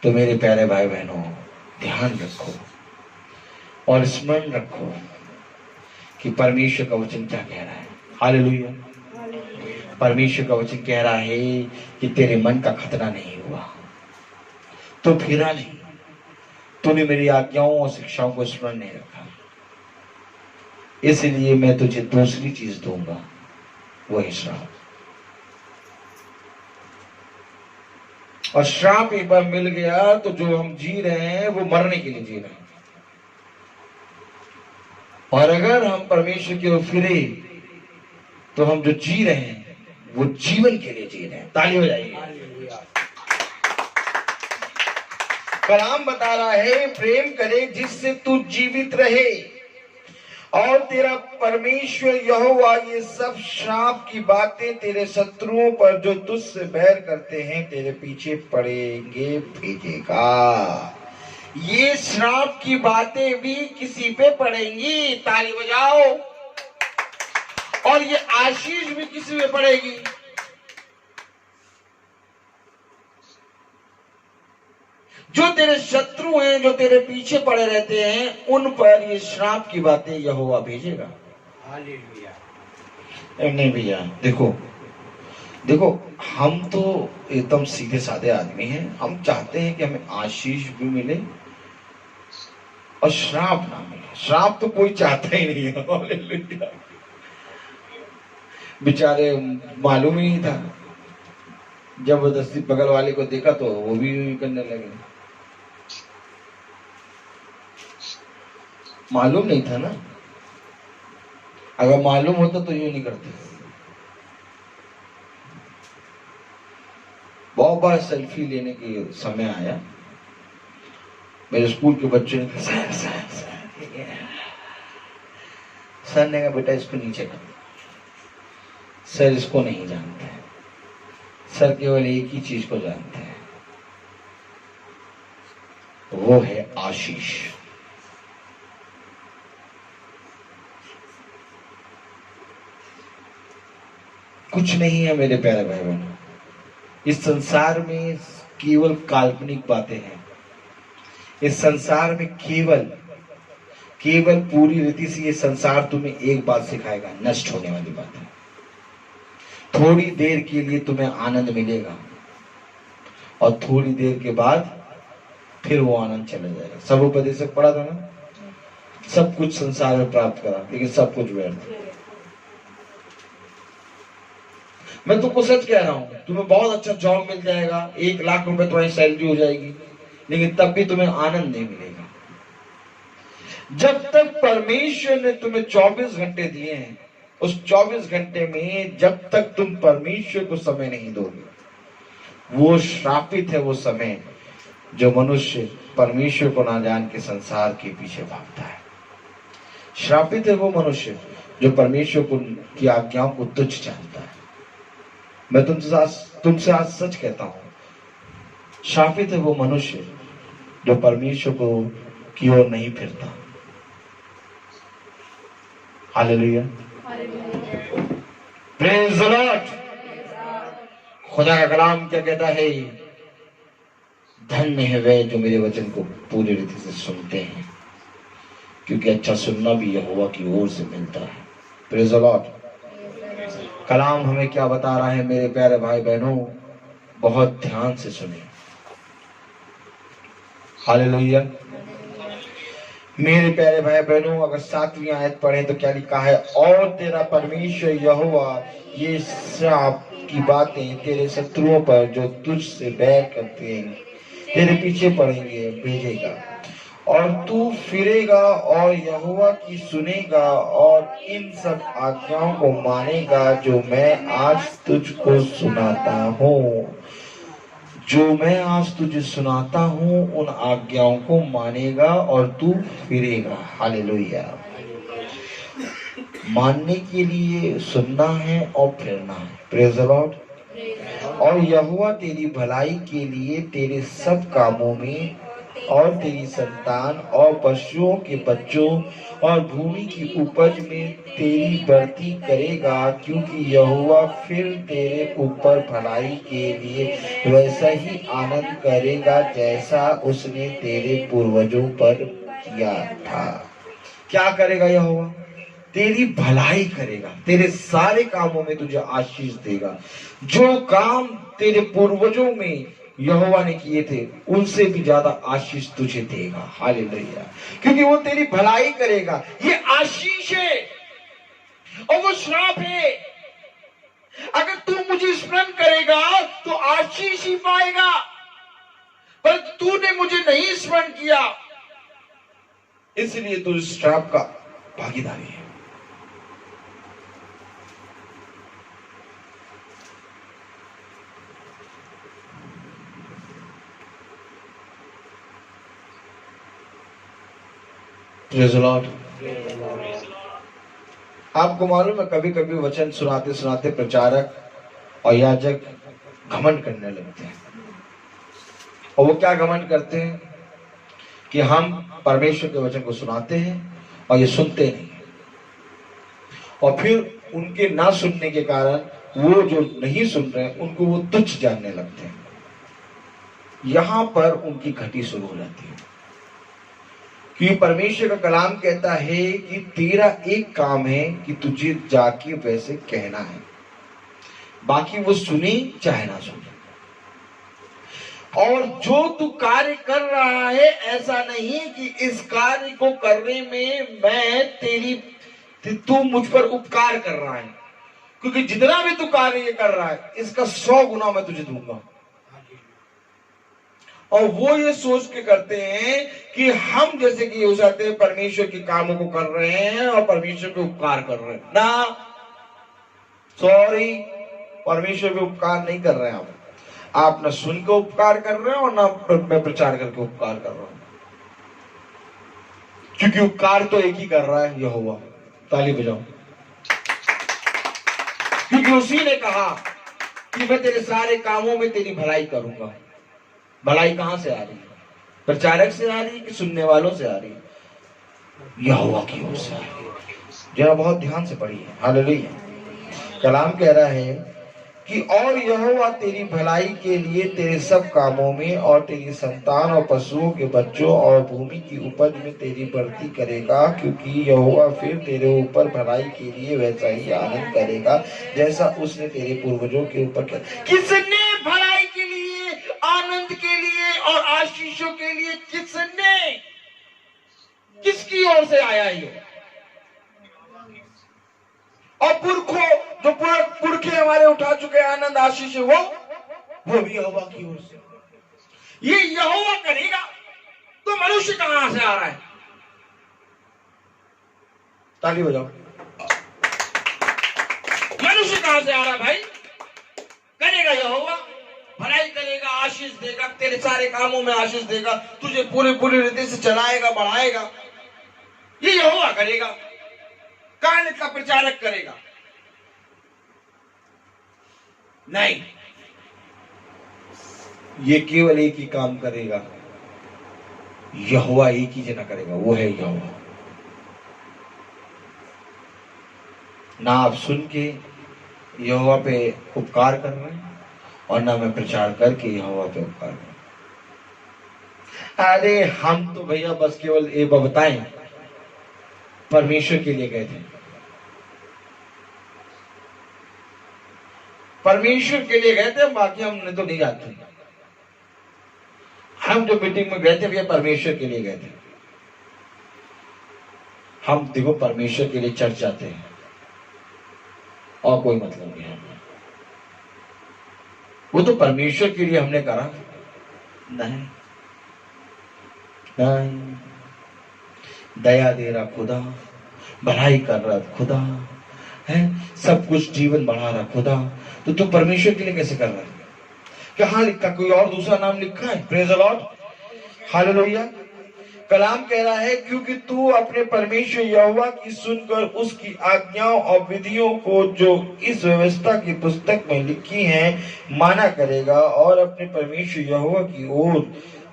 तो मेरे प्यारे भाई बहनों ध्यान रखो और स्मरण रखो कि परमेश्वर का वचन क्या कह रहा है। हालेलुया। परमेश्वर का वचन कह रहा है कि तेरे मन का खतना नहीं हुआ, तो फिरा नहीं, तूने मेरी आज्ञाओं और शिक्षाओं को स्मरण नहीं रखा, इसलिए मैं तुझे दूसरी चीज दूंगा, वही श्राप। और श्राप एक बार मिल गया तो जो हम जी रहे हैं वो मरने के लिए जी रहे हैं। और अगर हम परमेश्वर की ओर फिरे तो हम जो जी रहे हैं वो जीवन के लिए जी रहे हैं। ताली हो जाएगी। कलाम बता रहा है प्रेम करे जिससे तू जीवित रहे, और तेरा परमेश्वर यहोवा ये सब श्राप की बातें तेरे शत्रुओं पर जो तुझसे बैर करते हैं तेरे पीछे पड़ेंगे भेजेगा। ये श्राप की बातें भी किसी पे पड़ेंगी, ताली बजाओ, और ये आशीष भी किसी पे पड़ेगी। जो तेरे शत्रु हैं, जो तेरे पीछे पड़े रहते हैं, उन पर ये श्राप की बातें यहोवा भेजेगा। हालेलुया। नहीं भैया, देखो देखो, हम तो एकदम सीधे साधे आदमी हैं, हम चाहते हैं कि हमें आशीष भी मिले और श्राप ना मिले। श्राप तो कोई चाहता ही नहीं है। हालेलुया। बेचारे मालूम ही नहीं था, जबरदस्ती बगल वाले को देखा तो वो भी करने लगे। मालूम नहीं था ना, अगर मालूम होता तो यूं नहीं करते। बहुत बार सेल्फी लेने के समय आया, मेरे स्कूल के बच्चे ने सर ने कहा बेटा इसको नीचे कर। सर इसको नहीं जानते, सर केवल एक ही चीज को जानते हैं, वो है आशीष। कुछ नहीं है मेरे प्यारे भाई बहनों, इस संसार में केवल काल्पनिक बातें हैं। इस संसार में केवल पूरी रीति से ये संसार तुम्हें एक बात सिखाएगा, नष्ट होने वाली बात है। थोड़ी देर के लिए तुम्हें आनंद मिलेगा और थोड़ी देर के बाद फिर वो आनंद चला जाएगा। सबोपदेशक पढ़ा था ना, सब कुछ संसार में प्राप्त करा लेकिन सब कुछ व्यर्थ। मैं तुमको सच कह रहा हूं, तुम्हें बहुत अच्छा जॉब मिल जाएगा, 1 लाख रुपए तुम्हारी सैलरी हो जाएगी, लेकिन तब भी तुम्हें आनंद नहीं मिलेगा। जब तक परमेश्वर ने तुम्हें 24 घंटे दिए हैं, उस 24 घंटे में जब तक तुम परमेश्वर को समय नहीं दोगे, वो श्रापित है वो समय जो मनुष्य परमेश्वर को ना जान के संसार के पीछे भागता है। श्रापित है वो मनुष्य जो परमेश्वर को की आज्ञाओं को तुच्छ जानता है। मैं तुमसे आज सच कहता हूं, श्रापित है वो मनुष्य जो परमेश्वर को की ओर नहीं फिरता। Hallelujah, praise the Lord. खुदा का कलाम क्या कहता है? धन्य है वे जो मेरे वचन को पूरी रीति से सुनते हैं, क्योंकि अच्छा सुनना भी यहोवा की ओर से मिलता है। Praise the Lord. कलाम हमें क्या बता रहा है मेरे प्यारे भाई बहनों? बहुत ध्यान से सुने। हालेलुया। मेरे प्यारे भाई बहनों, अगर 7वीं आयत पढ़े तो क्या लिखा है? और तेरा परमेश्वर यहोवा ये श्राप की बातें तेरे शत्रुओं पर जो तुझसे बैर करते हैं तेरे पीछे पड़ेंगे भेजेगा, और तू फिरेगा और यहोवा की सुनेगा और इन सब आज्ञाओं को मानेगा जो मैं आज तुझको सुनाता हूँ। जो मैं आज तुझे सुनाता हूँ उन आज्ञाओं को मानेगा और तू फिरेगा। हालेलुया। मानने के लिए सुनना है और फिरना है। Praise the Lord. और यहोवा तेरी भलाई के लिए तेरे सब कामों में और तेरी संतान और पशुओं के बच्चों और भूमि की उपज में तेरी बढ़ती करेगा, क्योंकि यहोवा फिर तेरे ऊपर भलाई के लिए वैसा ही आनंद करेगा जैसा उसने तेरे पूर्वजों पर किया था। क्या करेगा यहोवा? तेरी भलाई करेगा, तेरे सारे कामों में तुझे आशीष देगा। जो काम तेरे पूर्वजों में यहोवा ने किए थे उनसे भी ज्यादा आशीष तुझे देगा। हालेलुया। क्योंकि वो तेरी भलाई करेगा। ये आशीष है और वो श्राप है। अगर तू मुझे स्मरण करेगा तो आशीष ही पाएगा, पर तूने मुझे नहीं स्मरण किया, इसलिए तू श्राप का भागीदारी है। आपको मालूम है, कभी कभी वचन सुनाते सुनाते प्रचारक और याजक घमंड करने लगते हैं। और वो क्या घमंड करते हैं कि हम परमेश्वर के वचन को सुनाते हैं और ये सुनते नहीं, और फिर उनके ना सुनने के कारण वो जो नहीं सुन रहे हैं उनको वो तुच्छ जानने लगते हैं। यहां पर उनकी घटी शुरू हो जाती है। कि परमेश्वर का कलाम कहता है कि तेरा एक काम है कि तुझे जाके वैसे कहना है, बाकी वो सुने चाहे ना सुने। और जो तू कार्य कर रहा है, ऐसा नहीं कि इस कार्य को करने में तू मुझ पर उपकार कर रहा है, क्योंकि जितना भी तू कार्य कर रहा है इसका 100 गुना मैं तुझे दूंगा। और वो ये सोच के करते हैं कि हम जैसे कि हो जाते हैं परमेश्वर के कामों को कर रहे हैं और परमेश्वर पे उपकार कर रहे हैं। ना, सॉरी, परमेश्वर पे उपकार नहीं कर रहे हैं आप ना सुन के उपकार कर रहे हैं और ना मैं प्रचार करके उपकार कर रहा हूं, क्योंकि उपकार तो एक ही कर रहा है, यहोवा। ताली बजाओ। क्योंकि उसी ने कहा कि मैं तेरे सारे कामों में तेरी भलाई करूंगा। भलाई कहां से आ रही है? प्रचारक से आ रही है कि सुनने वालों से आ रही है? यहोवा की ओर से आ रही है। जरा बहुत ध्यान से पढ़िए। हालेलुया। कलाम कह रहा है कि और यहोवा तेरी भलाई के लिए तेरे सब कामों में और तेरी संतान और पशुओं के बच्चों और भूमि की उपज में तेरी बढ़ती करेगा, क्योंकि यहोवा फिर तेरे ऊपर भलाई के लिए वैसा ही आनंद करेगा जैसा उसने तेरे पूर्वजों के ऊपर किया। किसने भलाई के लिए, आनंद के लिए और आशीषों के लिए किसने, किसकी ओर से आया ये? और पुरखों जो पुरखे हमारे उठा चुके आनंद आशीष वो भी यहोवा की ओर से। ये यहोवा करेगा तो मनुष्य कहां से आ रहा है? ताली बजाओ। मनुष्य कहां से आ रहा है भाई? करेगा यहोवा, भलाई करेगा, आशीष देगा, तेरे सारे कामों में आशीष देगा, तुझे पूरे पूरी रीति से चलाएगा, बढ़ाएगा। ये यहोवा करेगा, कान का प्रचारक करेगा नहीं। ये केवल एक ही काम करेगा, यहोवा एक ही जना करेगा, वो है यहोवा। ना आप सुन के यहोवा पे उपकार कर रहे हैं और ना मैं प्रचार करके यहोवा पे उपकार कर रहा हूं। अरे हम तो भैया बस केवल ये बताएं, परमेश्वर के लिए गए थे, परमेश्वर के लिए गए थे, बाकी हमने तो नहीं जाते। हम जो मीटिंग में गए थे भैया परमेश्वर के लिए गए थे। हम देखो परमेश्वर के लिए चर्च जाते हैं और कोई मतलब नहीं है। वो तो परमेश्वर के लिए हमने करा नहीं। नहीं, दया दे रहा खुदा, भलाई कर रहा खुदा है, सब कुछ जीवन बढ़ा रहा खुदा, तो तू परमेश्वर के लिए कैसे कर रहा है? कहाँ लिखा? कोई और दूसरा नाम लिखा है? Praise the Lord, hallelujah. कलाम कह रहा है क्योंकि तू अपने परमेश्वर यहोवा की सुनकर उसकी आज्ञाओं और विधियों को जो इस व्यवस्था की पुस्तक में लिखी हैं माना करेगा और अपने परमेश्वर यहोवा की ओर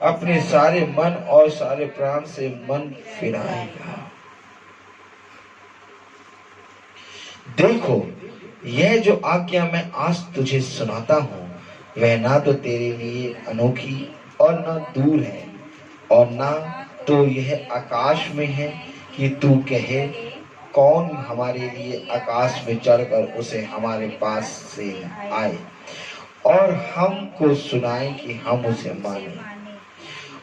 अपने सारे मन और सारे प्राण से मन फिराएगा। देखो, यह जो आज्ञा मैं आज तुझे सुनाता हूँ वह ना तो तेरे लिए अनोखी और ना दूर है और ना तो यह आकाश में है कि तू कहे कौन हमारे लिए आकाश में चढ़कर उसे हमारे पास से आए और हमको सुनाए कि हम उसे माने,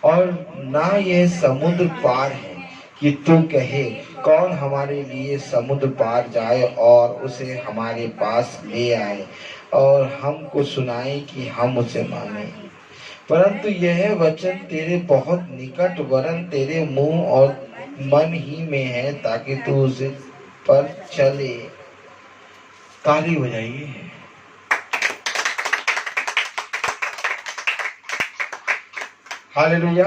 और ना यह समुद्र पार है कि तू कहे कौन हमारे लिए समुद्र पार जाए और उसे हमारे पास ले आए और हमको सुनाए कि हम उसे माने। परंतु यह वचन तेरे बहुत निकट वरन तेरे मुंह और मन ही में है ताकि तू उसे पर चले। ताली बजाइए। हालेलुया।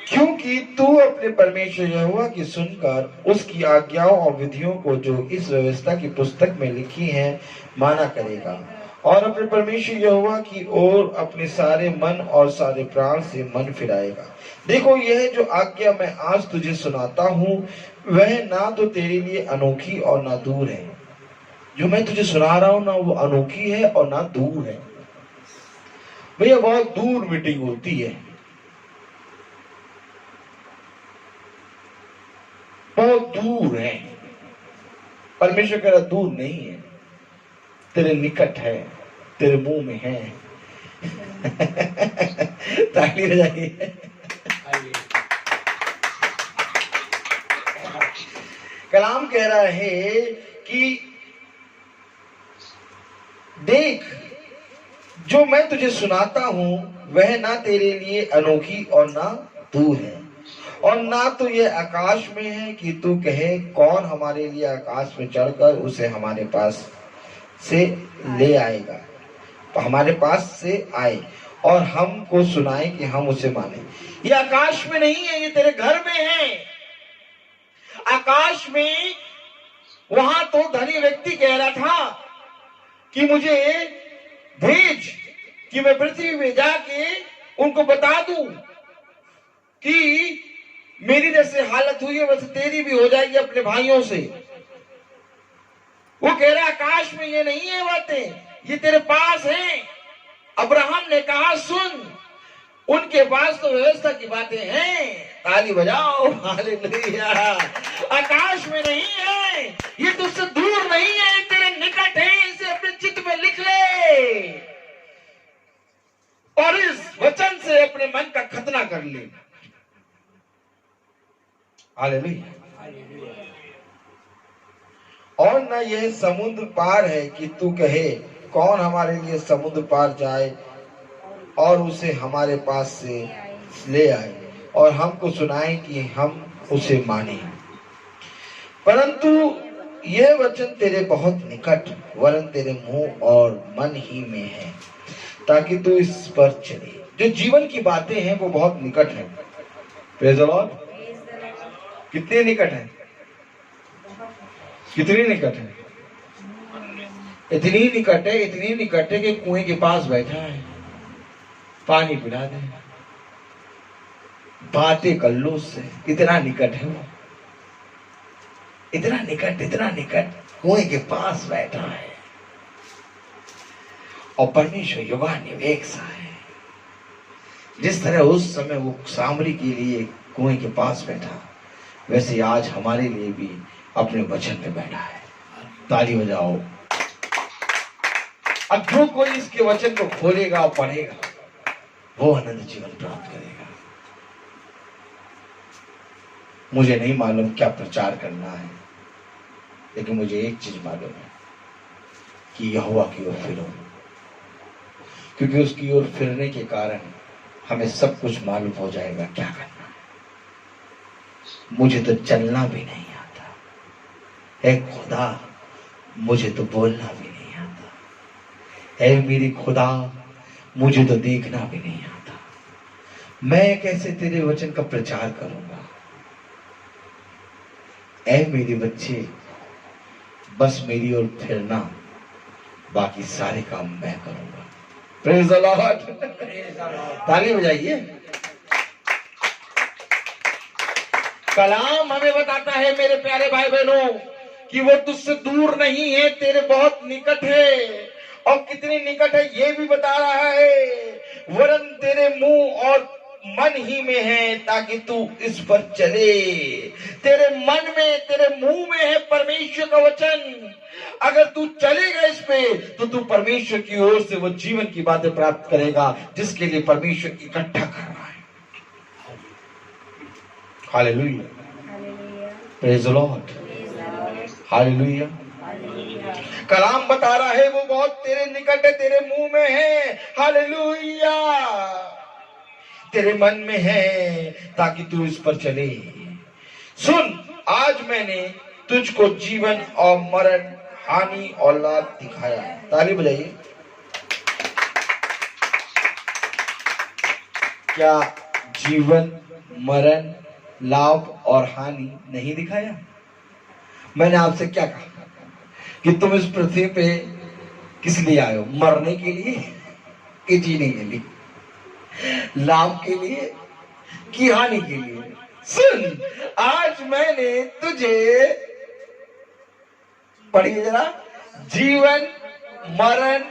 क्योंकि तू अपने परमेश्वर यहोवा की सुनकर उसकी आज्ञाओं और विधियों को जो इस व्यवस्था की पुस्तक में लिखी है माना करेगा और अपने परमेश्वर यहोवा की ओर अपने सारे मन और सारे प्राण से मन फिराएगा। देखो, यह जो आज्ञा मैं आज तुझे सुनाता हूँ वह ना तो तेरे लिए अनोखी और ना दूर है। जो मैं तुझे सुना रहा हूँ ना वो अनोखी है और ना दूर है। भैया बहुत दूर मीटिंग होती है, बहुत दूर है। परमेश्वर कह रहा दूर नहीं है, तेरे निकट है, तेरे मुंह में है। ताली बजाइए। कलाम कह रहा है कि देख, जो मैं तुझे सुनाता हूं वह ना तेरे लिए अनोखी और ना दूर है और ना तो यह आकाश में है कि तू कहे कौन हमारे लिए आकाश में चढ़कर उसे हमारे पास से ले आएगा, तो हमारे पास से आए और हमको सुनाए कि हम उसे माने। ये आकाश में नहीं है, ये तेरे घर में है। आकाश में वहां तो धनी व्यक्ति कह रहा था कि मुझे भेज कि मैं पृथ्वी में जाके उनको बता दूं कि मेरी जैसे हालत हुई है वैसे तेरी भी हो जाएगी अपने भाइयों से। वो कह रहा आकाश में ये नहीं है बातें, ये तेरे पास है। अब्राहम ने कहा सुन, उनके पास तो व्यवस्था की बातें हैं। ताली बजाओ, हालेलुया। आकाश में नहीं है, ये तुझसे दूर नहीं है, तेरे निकट है। इसे अपने चित्त में लिख ले और इस वचन से अपने मन का खतना कर ले। हालेलुया। और न यह समुद्र पार है कि तू कहे कौन हमारे लिए समुद्र पार जाए और उसे हमारे पास से ले आए और हमको सुनाए कि हम उसे माने। परंतु यह वचन तेरे बहुत निकट वरन तेरे मुंह और मन ही में है, ताकि तू इस पर चले। जो जीवन की बातें हैं वो बहुत निकट है। Praise the Lord. कितने निकट है? कितनी निकट है? इतनी निकट है, इतनी निकट है कि कुएं के पास बैठा है, पानी पिला दे, बातें कर लो उससे। इतना निकट है वो, इतना निकट कुएं के पास बैठा है। और परमेश्वर युगानुवेग सा है। जिस तरह उस समय वो सामरी के लिए कुएं के पास बैठा, वैसे आज हमारे लिए भी अपने वचन पे बैठा है। ताली बजाओ। अब जो कोई इसके वचन को खोलेगा और पढ़ेगा, वो आनंद जीवन प्राप्त करेगा। मुझे नहीं मालूम क्या प्रचार करना है, लेकिन मुझे एक चीज मालूम है कि यहोवा की ओर फिरो, क्योंकि उसकी ओर फिरने के कारण हमें सब कुछ मालूम हो जाएगा क्या करना है। मुझे तो चलना भी नहीं आता है खुदा, मुझे तो बोलना भी नहीं आता है मेरी खुदा, मुझे तो देखना भी नहीं आता। मैं कैसे तेरे वचन का प्रचार करूंगा? ऐ मेरे बच्चे, बस मेरी ओर फिरना, बाकी सारे काम मैं करूंगा। Praise the Lord. ताली बजाइए। कलाम हमें बताता है मेरे प्यारे भाई बहनों कि वो तुझसे दूर नहीं है, तेरे बहुत निकट है। और कितनी निकट है ये भी बता रहा है, वरन तेरे मुंह और मन ही में है, ताकि तू इस पर चले। तेरे मन में, तेरे मुंह में है परमेश्वर का वचन। अगर तू चलेगा इस पे, तो तू परमेश्वर की ओर से वो जीवन की बातें प्राप्त करेगा जिसके लिए परमेश्वर इकट्ठा कर रहा है। Hallelujah. Praise the Lord. Hallelujah. कलाम बता रहा है वो बहुत तेरे निकट है, तेरे मुंह में है। हालेलुया। तेरे मन में है, ताकि तू इस पर चले। सुन, आज मैंने तुझको जीवन और मरण, हानि और लाभ दिखाया। ताली बजाइए। क्या जीवन, मरण, लाभ और हानि नहीं दिखाया? मैंने आपसे क्या कहा कि तुम इस पृथ्वी पे किस लिए आए हो? मरने के लिए कि जीने के लिए? लाभ के लिए कि हानि के लिए? सुन, आज मैंने तुझे, पढ़िए जरा, जीवन, मरण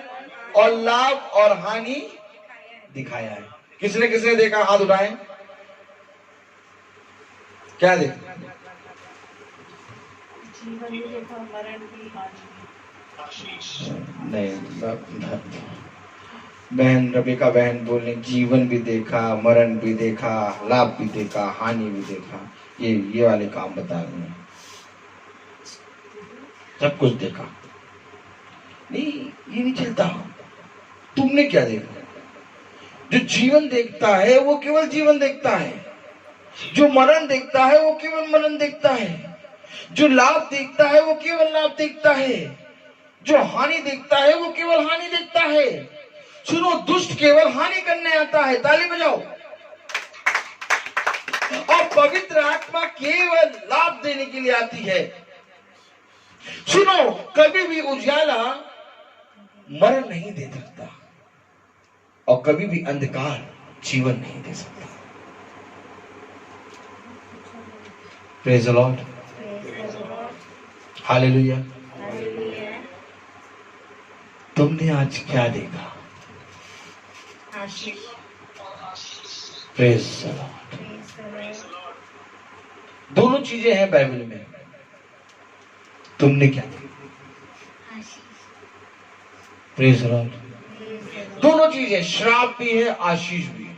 और लाभ और हानि दिखाया है। किसने किसने देखा? हाथ उठाएं। क्या देखा? जीवन भी देखा, मरण भी, हानि भी। नहीं, बहन रबिका बहन बोलने, जीवन भी देखा, मरण भी देखा, लाभ भी देखा, हानि भी देखा। ये वाले काम बता रहे हैं। सब कुछ देखा। नहीं, ये नहीं चलता। तुमने क्या देखा? जो जीवन देखता है वो केवल जीवन देखता है, जो मरण देखता है वो केवल मरण देखता है, जो लाभ देखता है वो केवल लाभ देखता है, जो हानि देखता है वो केवल हानि देखता है। सुनो, दुष्ट केवल हानि करने आता है। ताली बजाओ। और पवित्र आत्मा केवल लाभ देने के लिए आती है। सुनो, कभी भी उजाला मरण नहीं दे सकता और कभी भी अंधकार जीवन नहीं दे सकता। Praise the Lord. हालेलुया। तुमने आज क्या देखा? Praise the Lord. दोनों चीजें हैं बाइबल में। तुमने क्या देखा? Praise the Lord. दोनों चीजें, श्राप भी है, आशीष भी है।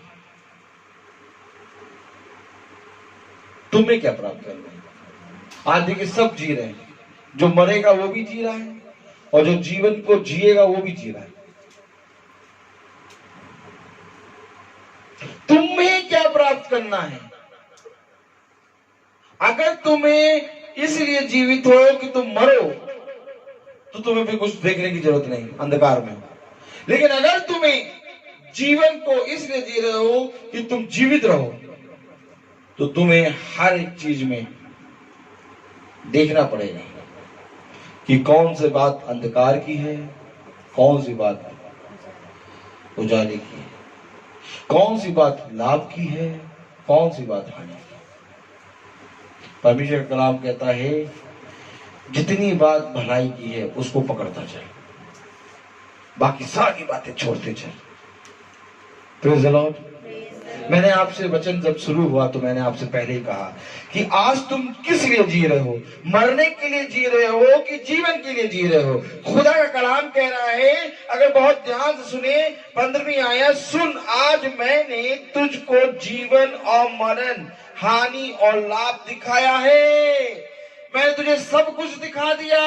तुम्हें क्या प्राप्त करना है? आज देखिए, सब जी रहे हैं। जो मरेगा वो भी जी रहा है और जो जीवन को जिएगा वो भी जी रहा है। तुम्हें क्या प्राप्त करना है। अगर तुम्हें इसलिए जीवित हो कि तुम मरो तो तुम्हें भी कुछ देखने की जरूरत नहीं, अंधकार में। लेकिन अगर तुम्हें जीवन को इसलिए जी रहे हो कि तुम जीवित रहो, तो तुम्हें हर एक चीज में देखना पड़ेगा कि कौन सी बात अंधकार की है, कौन सी बात उजाले की है, कौन सी बात लाभ की है, कौन सी बात हानि की। परमेश्वर का कलाम कहता है जितनी बात भलाई की है उसको पकड़ता चल, बाकी सारी बातें छोड़ते चल। Praise the Lord. मैंने आपसे वचन जब शुरू हुआ तो मैंने आपसे पहले ही कहा कि आज तुम किस लिए जी रहे हो, मरने के लिए जी रहे हो कि जीवन के लिए जी रहे हो। खुदा का कलाम कह रहा है, अगर बहुत ध्यान से सुने 15वीं आयत, सुन आज मैंने तुझको जीवन और मरण, हानि और लाभ दिखाया है। मैंने तुझे सब कुछ दिखा दिया।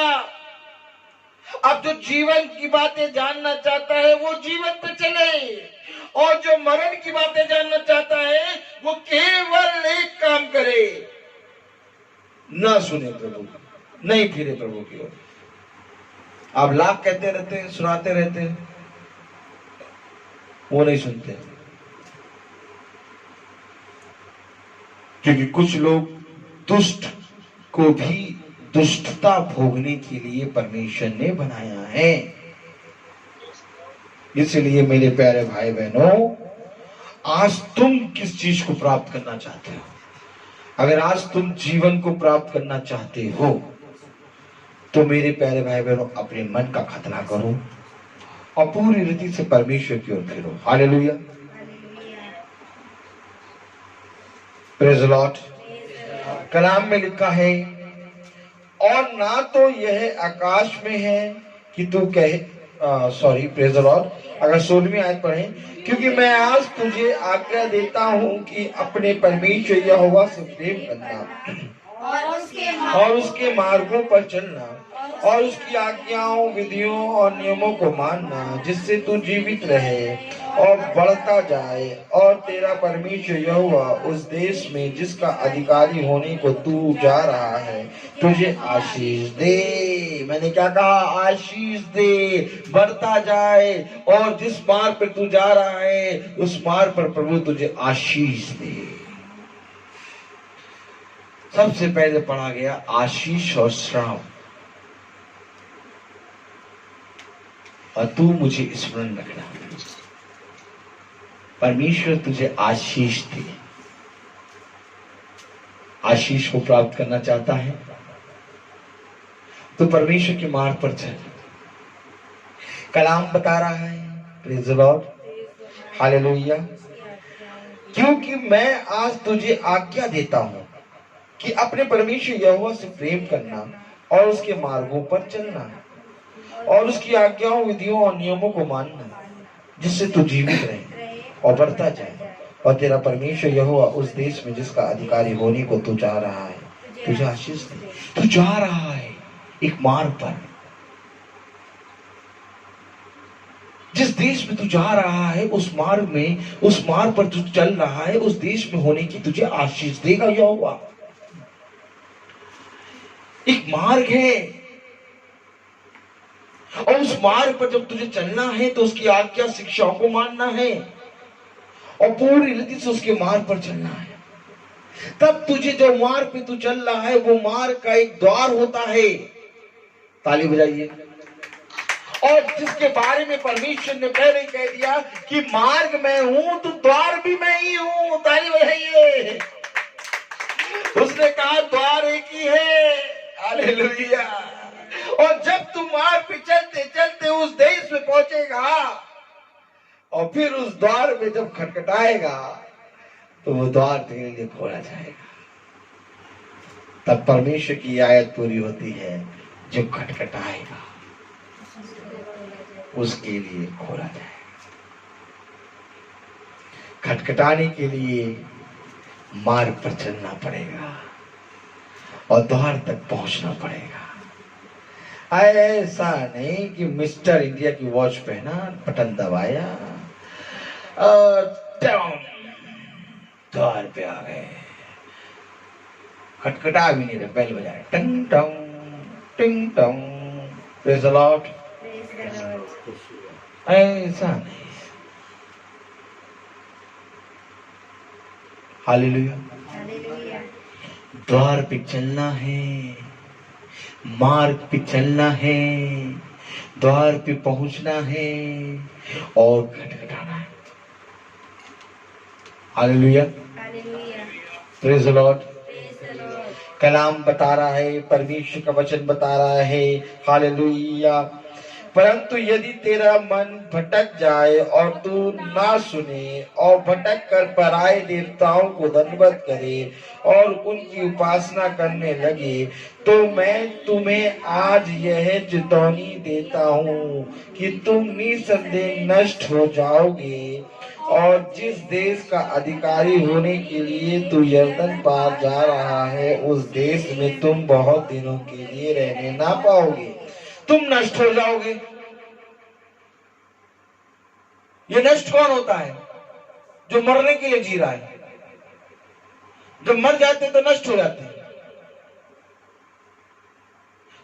अब जो जीवन की बातें जानना चाहता है वो जीवन पे चले, और जो मरण की बातें जानना चाहता है वो केवल एक काम करे, ना सुने प्रभु, नहीं फिरे प्रभु की ओर। आप लाख कहते रहते हैं, सुनाते रहते हैं, वो नहीं सुनते, क्योंकि कुछ लोग दुष्ट को भी दुष्टता भोगने के लिए परमेश्वर ने बनाया है। इसलिए मेरे प्यारे भाई बहनों, आज तुम किस चीज को प्राप्त करना चाहते हो? अगर आज तुम जीवन को प्राप्त करना चाहते हो तो मेरे प्यारे भाई बहनों, अपने मन का खतना करो और पूरी रीति से परमेश्वर की ओर फिरो। Hallelujah, praise the Lord. कलाम में लिखा है, और ना तो यह आकाश में है कि तू कहे, सॉरी, प्रेज़ द लॉर्ड। अगर 16वीं आयत पढ़ें, क्योंकि मैं आज तुझे आज्ञा देता हूं कि अपने परमेश्वर यहोवा से प्रेम करना और उसके मार्गों पर चलना और उसकी आज्ञाओं, विधियों और नियमों को मानना, जिससे तू जीवित रहे और बढ़ता जाए, और तेरा परमेश्वर यहोवा उस देश में जिसका अधिकारी होने को तू जा रहा है तुझे आशीष दे। मैंने क्या कहा? आशीष दे, बढ़ता जाए, और जिस मार्ग पर तू जा रहा है उस मार्ग पर प्रभु तुझे आशीष दे। सबसे पहले पढ़ा गया आशीष और श्राप, और तू मुझे स्मरण रखना, परमेश्वर तुझे आशीष दे। आशीष को प्राप्त करना चाहता है तो परमेश्वर के मार्ग पर चल। कलाम बता रहा है, प्रेज़ द लॉर्ड, हालेलुया, क्योंकि मैं आज तुझे आज्ञा देता हूं कि अपने परमेश्वर यहोवा से प्रेम करना और उसके मार्गों पर चलना और उसकी आज्ञाओं, विधियों और नियमों को मानना, जिससे तू जीवित रहे और बढ़ता जाए, और तेरा परमेश्वर यहोवा उस देश में जिसका अधिकारी होने को तू जा रहा है तुझे आशीष दे। तू जा रहा है एक मार्ग पर, जिस देश में तू जा रहा है उस मार्ग पर तू चल रहा है, उस देश में होने की तुझे आशीष देगा यहोवा। एक मार्ग है, और उस मार्ग पर जब तुझे चलना है तो उसकी आज्ञा, शिक्षाओं को मानना है और पूरी रीति से उसके मार्ग पर चलना है। तब तुझे जो मार्ग पे तू चल रहा है वो मार्ग का एक द्वार होता है, ताली बजाइए, और जिसके बारे में परमेश्वर ने पहले ही कह दिया कि मार्ग मैं हूं तो द्वार भी मैं ही हूं, ताली बजाइए। उसने कहा द्वार एक ही है, हालेलुया। और जब तुम मार्ग पे चलते चलते उस देश में पहुंचेगा और फिर उस द्वार में जब खटखटाएगा तो वो द्वार तेरे लिए खोला जाएगा। तब परमेश्वर की आयत पूरी होती है, जो खटखटाएगा उसके लिए खोला जाएगा। खटखटाने के लिए मार्ग पर चलना पड़ेगा और द्वार तक पहुंचना पड़ेगा। ऐसा नहीं कि मिस्टर इंडिया की वॉच पहना, बटन दबाया, द्वार पे आ गए, खटखटा भी नहीं रहे, बेल बजाए, टिंग टोंग टिंग टोंग। Praise the Lord. ऐसा नहीं, हालेलुया। द्वार पे चलना है, मार्ग पे चलना है, द्वार पे पहुंचना है और खटखटाना है। Hallelujah, praise the Lord. कलाम बता रहा है, परमेश्वर का वचन बता रहा है, हालेलुया। परंतु यदि तेरा मन भटक जाए और तू ना सुने और भटक कर पराये देवताओं को दंडवत करे और उनकी उपासना करने लगे, तो मैं तुम्हें आज यह चेतावनी देता हूँ कि तुम निसंदेह नष्ट हो जाओगे और जिस देश का अधिकारी होने के लिए तू यरदन पार जा रहा है, उस देश में तुम बहुत दिनों के लिए रहने ना पाओगे। तुम नष्ट हो जाओगे। ये नष्ट कौन होता है? जो मरने के लिए जी रहा है। जब मर जाते तो नष्ट हो जाते,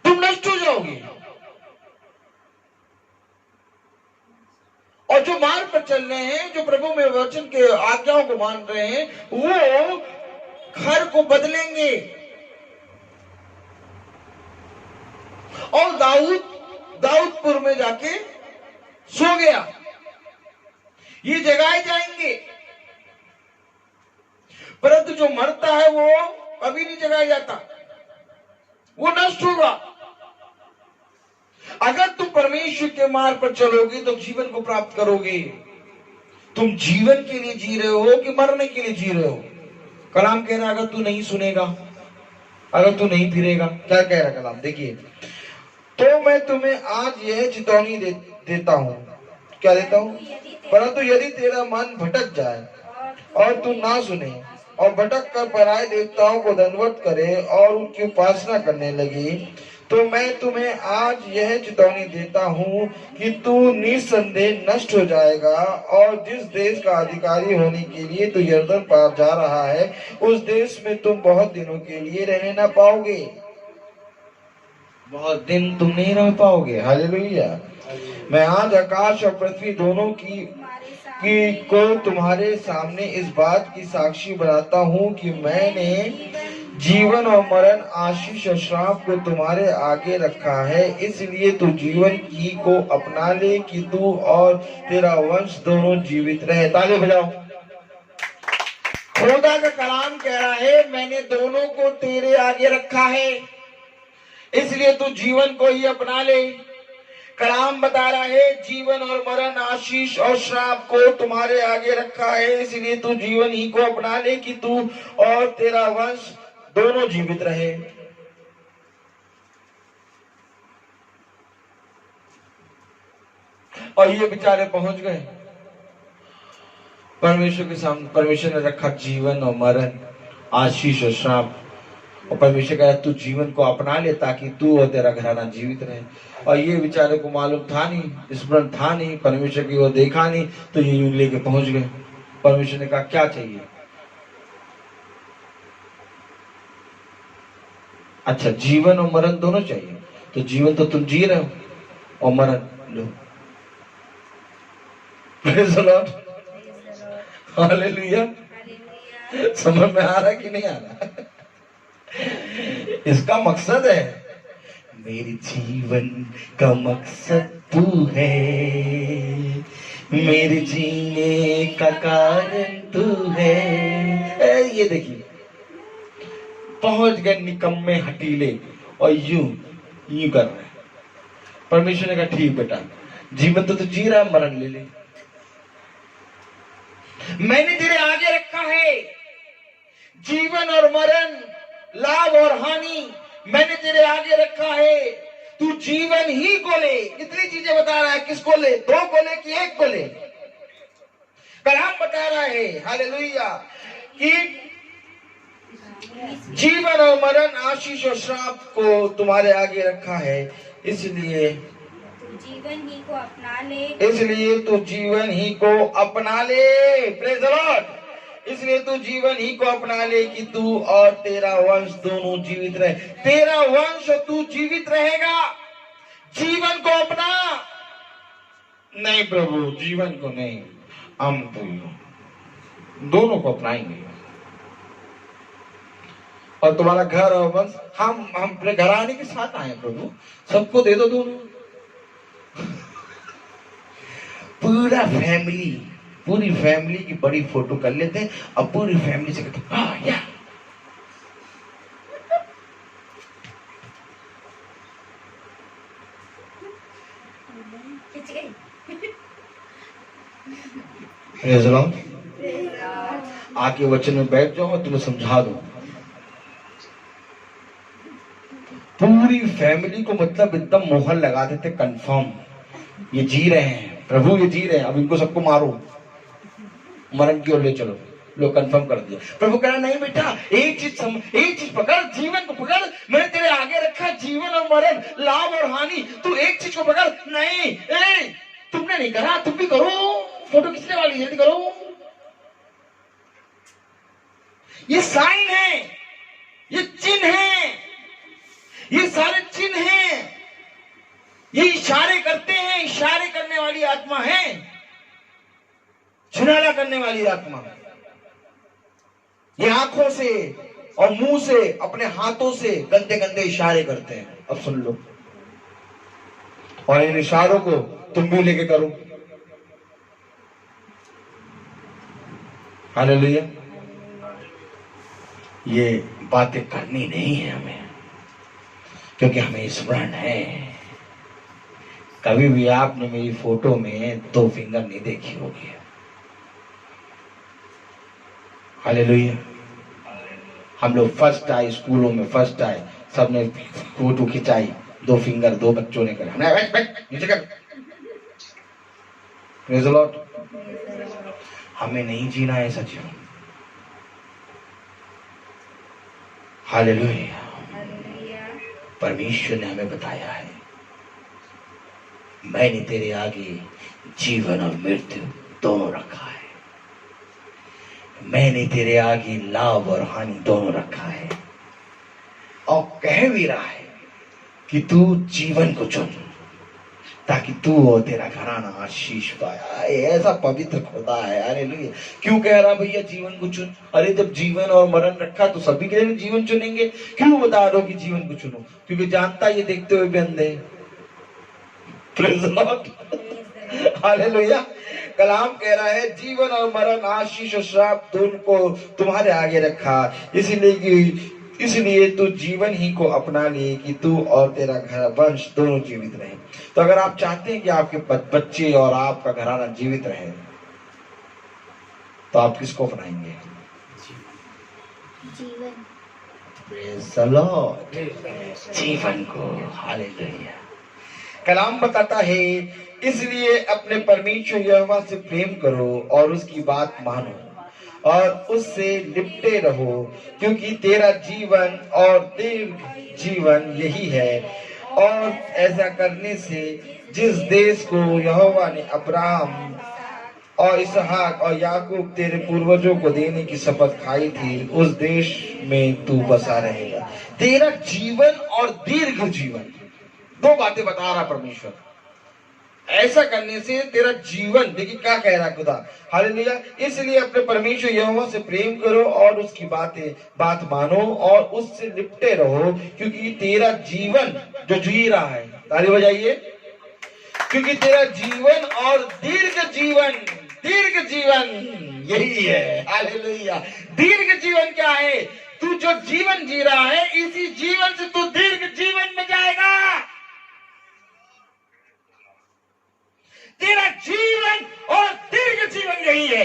तुम नष्ट हो जाओगे। और जो मार्ग पर चल रहे हैं, जो प्रभु में वचन के आज्ञाओं को मान रहे हैं, वो घर को बदलेंगे। और दाऊदपुर में जाके सो गया, ये जगाए जाएंगे। परंतु जो मरता है वो कभी नहीं जगाया जाता, वो नष्ट होगा। अगर तुम परमेश्वर के मार्ग पर चलोगे तो जीवन को प्राप्त करोगे। तुम जीवन के लिए जी रहे हो कि मरने के लिए जी रहे हो? कलाम कह रहा, अगर तू नहीं सुनेगा, अगर तू नहीं फिरेगा, क्या कह रहा कलाम? देखिए, तो मैं तुम्हें आज यह चेतावनी देता हूं। क्या देता हूं? परंतु यदि तेरा मन भटक जाए और तू ना सुने और भटक कर पराये देवताओं को दंडवत करे और उनकी उपासना करने लगी, तो मैं तुम्हें आज यह चेतावनी देता हूँ कि तू निसंदेह नष्ट हो जाएगा और जिस देश का अधिकारी होने के लिए तू यरदन पार जा रहा है, उस देश में तुम बहुत दिनों के लिए रहने ना पाओगे। बहुत दिन तुम नहीं रह पाओगे। हालेलुया। मैं आज आकाश और पृथ्वी दोनों को तुम्हारे सामने इस बात की साक्षी बनाता हूँ कि मैंने जीवन और मरण, आशीष और श्राप को तुम्हारे आगे रखा है। इसलिए तू जीवन की को अपना ले कि तू और तेरा वंश दोनों जीवित रहे। ताली बजाओ। खुदा का कलाम कह रहा है, मैंने दोनों को तेरे आगे रखा है, इसलिए तू जीवन को ही अपना ले। कलाम बता रहा है, जीवन और मरण, आशीष और श्राप को तुम्हारे आगे रखा है, इसलिए तू जीवन ही को अपना ले कि तू और तेरा वंश दोनों जीवित रहे। और ये बेचारे पहुंच गए परमेश्वर के सामने। परमेश्वर ने रखा जीवन और मरण, आशीष और श्राप, और परमेश्वर कहा तू जीवन को अपना ले ताकि तू और तेरा घराना जीवित रहे। और ये बेचारे को मालूम था नहीं, स्मरण था नहीं, परमेश्वर की ओर देखा नहीं, तो ये यूं लेके पहुंच गए। परमेश्वर ने कहा क्या चाहिए? अच्छा, जीवन और मरण दोनों चाहिए, तो जीवन तो तुम जी रहे हो और मरण लो। Praise the Lord, hallelujah. समझ में आ रहा कि नहीं आ रहा? इसका मकसद है, मेरे जीवन का मकसद तू है, मेरे जीने का कारण तू है। ये देखिए, पहुंच गए निकम्मे हटीले और यूं कर रहे। परमेश्वर ने कहा ठीक बेटा, जीवन तो तू जी रहा है, मरण ले ले। मैंने तेरे आगे रखा है जीवन और मरण, लाभ और हानि, मैंने तेरे आगे रखा है। तू जीवन ही को ले। कितनी चीजें बता रहा है, किसको ले? दो को ले कि एक को ले? कलाम बता रहा है, हालेलुया, कि जीवन और मरण, आशीष और श्राप को तुम्हारे आगे रखा है, इसलिए जीवन ही को अपना ले। इसलिए तो जीवन ही को अपना ले। Praise the Lord. इसलिए तू जीवन ही को अपना ले कि तू और तेरा वंश दोनों जीवित रहे। तेरा वंश और तू जीवित रहेगा। जीवन को अपना। नहीं प्रभु, जीवन को नहीं, हम तो दोनों को अपनाएंगे। और तुम्हारा घर और वंश, हम अपने घर आने के साथ आए प्रभु, सबको दे दो दोनों। पूरी फैमिली की बड़ी फोटो कर लेते हैं और पूरी फैमिली से कहते हाँ या आके वचन में बैठ जाओ और तुम्हें समझा दो। पूरी फैमिली को मतलब एकदम मोहर लगा देते, कंफर्म ये जी रहे हैं प्रभु, ये जी रहे हैं, अब इनको सबको मारो, मरण की ओर ले चलो। लोग कंफर्म कर दिया। प्रभु कह रहा नहीं बेटा, एक चीज पकड़, जीवन को पकड़। मैंने तेरे आगे रखा जीवन और मरण, लाभ और हानि, तू एक चीज को पकड़। नहीं, तुमने नहीं करा, तुम भी करो। फोटो खींचने वाली जल्दी करो। ये साइन है, ये चिन्ह है, ये सारे चिन्ह हैं, ये इशारे करते हैं। इशारे करने वाली आत्मा है, छुड़ाना करने वाली आत्मा। ये आंखों से और मुंह से, अपने हाथों से गंदे गंदे इशारे करते हैं। अब सुन लो, और इन इशारों को तुम भी लेके करो। हालेलुया। ये बातें करनी नहीं है हमें, क्योंकि हमें स्मरण है। कभी भी आपने मेरी फोटो में 2 फिंगर नहीं देखी होगी। हालेलुया। हम लोग फर्स्ट आए, स्कूलों में फर्स्ट आए, सबने फोटो खिंचाई, 2 फिंगर 2 बच्चों ने करा। नीचे कर। Praise the Lord. हमें नहीं जीना है ऐसा जीवन। हालेलुया। परमेश्वर ने हमें बताया है, मैंने तेरे आगे जीवन और मृत्यु दोनों रखा है। मैंने तेरे आगे लाभ और हानि दोनों रखा है। और कह भी रहा है कि तू जीवन को चुन, ताकि तू और तेरा घराना आशीष पाए। ऐसा पवित्र खुदा है। हालेलुया। क्यों कह रहा भैया जीवन को चुन? अरे जब जीवन और मरण रखा तो सभी के लिए जीवन चुनेंगे। क्यों बता रहे हो कि जीवन को चुनो? क्योंकि जानता ये देखते हुए भी अंधे। Praise the Lord. हालेलुया। कलाम कह रहा है जीवन और मरण, आशीष और श्राप दोनों को तुम्हारे आगे रखा, इसलिए तू जीवन ही को अपना ले कि तू और तेरा घर वंश दोनों जीवित रहे। तो अगर आप चाहते हैं कि आपके बच्चे और आपका घराना जीवित रहे, तो आप किसको अपनाएंगे? जीवन। Praise the Lord. जीवन को। हालेलुया। कलाम बताता है इसलिए अपने परमेश्वर यहोवा से प्रेम करो और उसकी बात मानो और उससे लिपटे रहो, क्योंकि तेरा जीवन और दीर्घ जीवन यही है। और ऐसा करने से जिस देश को यहोवा ने अब्राहम और इसहाक और याकूब तेरे पूर्वजों को देने की शपथ खाई थी, उस देश में तू बसा रहेगा। तेरा जीवन और दीर्घ जीवन, 2 बातें बता रहा परमेश्वर। ऐसा करने से तेरा जीवन, देखिए क्या कह रहा खुदा। हालेलुया। इसलिए अपने परमेश्वर यहोवा से प्रेम करो और उसकी बात मानो और उससे लिपटे रहो, क्योंकि तेरा जीवन जो जी रहा है, ताली बजाइए, क्योंकि तेरा जीवन और दीर्घ जीवन यही है। हालेलुया। दीर्घ जीवन क्या है? तू जो जीवन जी रहा है, इसी जीवन से तू दीर्घ जीवन में जाएगा। तेरा जीवन और दीर्घ जीवन यही है।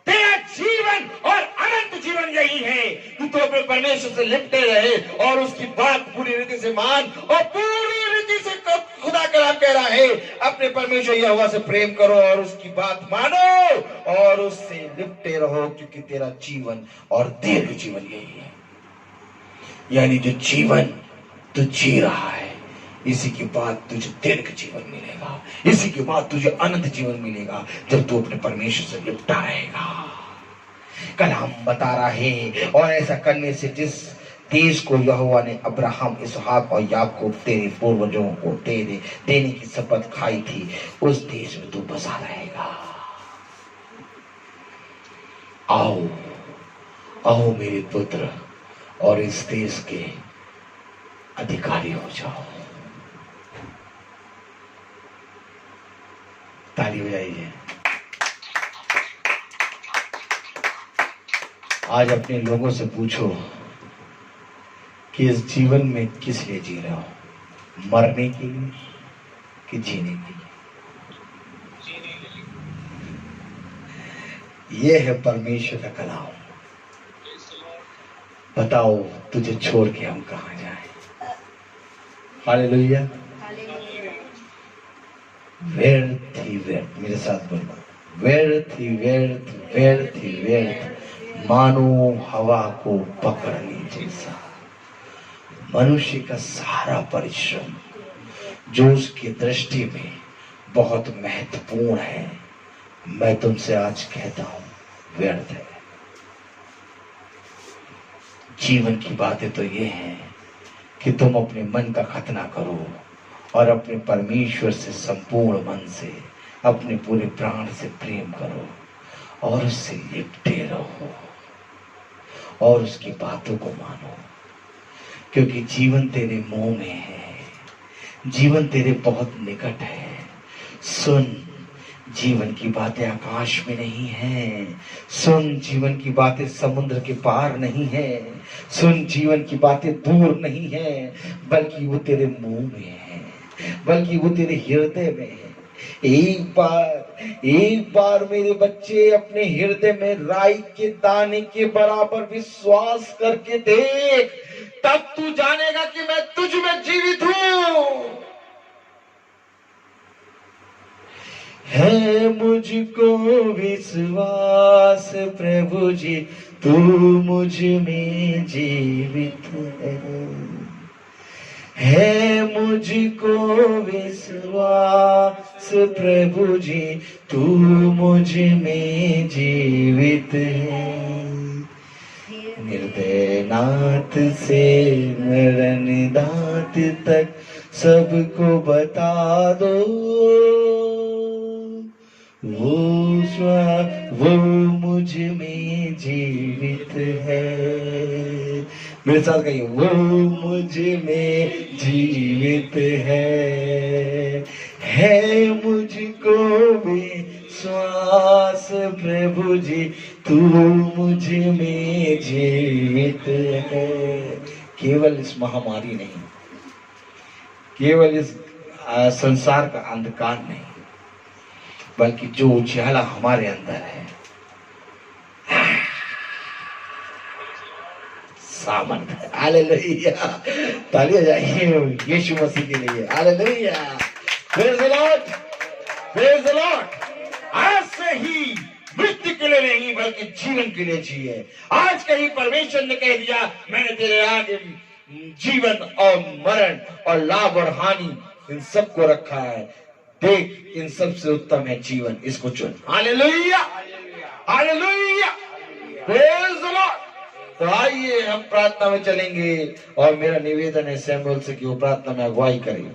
तेरा जीवन और अनंत जीवन यही है कि तू अपने परमेश्वर से लिपटे रहे और उसकी बात पूरी रीति से मान। और पूरी रीति से खुदा कलाम कह रहा है अपने परमेश्वर यहोवा से प्रेम करो और उसकी बात मानो और उससे लिपटे रहो, क्योंकि तेरा जीवन और दीर्घ जीवन यही है। यानी जो जीवन तू जी रहा है, इसी के बाद तुझे दीर्घ जीवन मिलेगा, इसी के बाद तुझे अनंत जीवन मिलेगा जब तू अपने परमेश्वर से लिपटा रहेगा। कलाम बता रहा है, और ऐसा करने से जिस देश को यहोवा ने अब्राहम, इसहाक और याकूब तेरे पूर्वजों को देने की शपथ खाई थी, उस देश में तू बसा रहेगा। आओ आओ मेरे पुत्र, और इस देश के अधिकारी हो जाओ। ताली बजाइए। आज अपने लोगों से पूछो कि इस जीवन में किस लिए जी रहे हो, मरने के लिए कि जीने के लिए? यह है परमेश्वर का कलाम। बताओ तुझे छोड़ के हम कहां जाएं? हालेलुया। व्यर्थ ही व्यर्थ, मेरे साथ बोलना, व्यर्थ ही व्यर्थ, व्यर्थ ही व्यर्थ, मानो हवा को पकड़ने जैसा। मनुष्य का सारा परिश्रम जो उसकी दृष्टि में बहुत महत्वपूर्ण है, मैं तुमसे आज कहता हूं व्यर्थ है। जीवन की बातें तो ये हैं कि तुम अपने मन का खतना करो और अपने परमेश्वर से संपूर्ण मन से, अपने पूरे प्राण से प्रेम करो और उससे लिपटे रहो और उसकी बातों को मानो, क्योंकि जीवन तेरे मुंह में है, जीवन तेरे बहुत निकट है। सुन, जीवन की बातें आकाश में नहीं है। सुन, जीवन की बातें समुद्र के पार नहीं है। सुन, जीवन की बातें दूर नहीं है, बल्कि वो तेरे मुंह में है, बल्कि वो तेरे हृदय में है। एक बार मेरे बच्चे अपने हृदय में राई के दाने के बराबर विश्वास करके देख, तब तू जानेगा कि मैं तुझ में जीवित हूं। है मुझको विश्वास प्रभु जी, तू मुझ में जीवित है मुझको विश्वास प्रभु जी, तू मुझ में जीवित है। निर्दय नाथ से मरण दात तक सबको बता दो, वो मुझ में जीवित है। मेरे साथ कहिए, वो मुझ में जीवित है मुझको विश्वास प्रभु जी, तू मुझ में जीवित है। केवल इस महामारी नहीं, केवल इस संसार का अंधकार नहीं, बल्कि जो उजाला हमारे अंदर है, सामर्थ है। हालेलुया, तालियां जाइए यीशु मसीह के लिए। Hallelujah, praise the Lord, praise the Lord. आज से ही मृत्यु के लिए नहीं बल्कि जीवन के लिए जिए। आज कहीं परमेश्वर ने कह दिया, मैंने तेरे आगे जीवन और मरण और लाभ और हानि इन सबको रखा है, देख इन सब से उत्तम है जीवन, इसको चुन। Hallelujah, hallelujah, praise the Lord. तो आइए हम प्रार्थना में चलेंगे और मेरा निवेदन है सैमुअल से कि वो प्रार्थना में अगुवाई करें।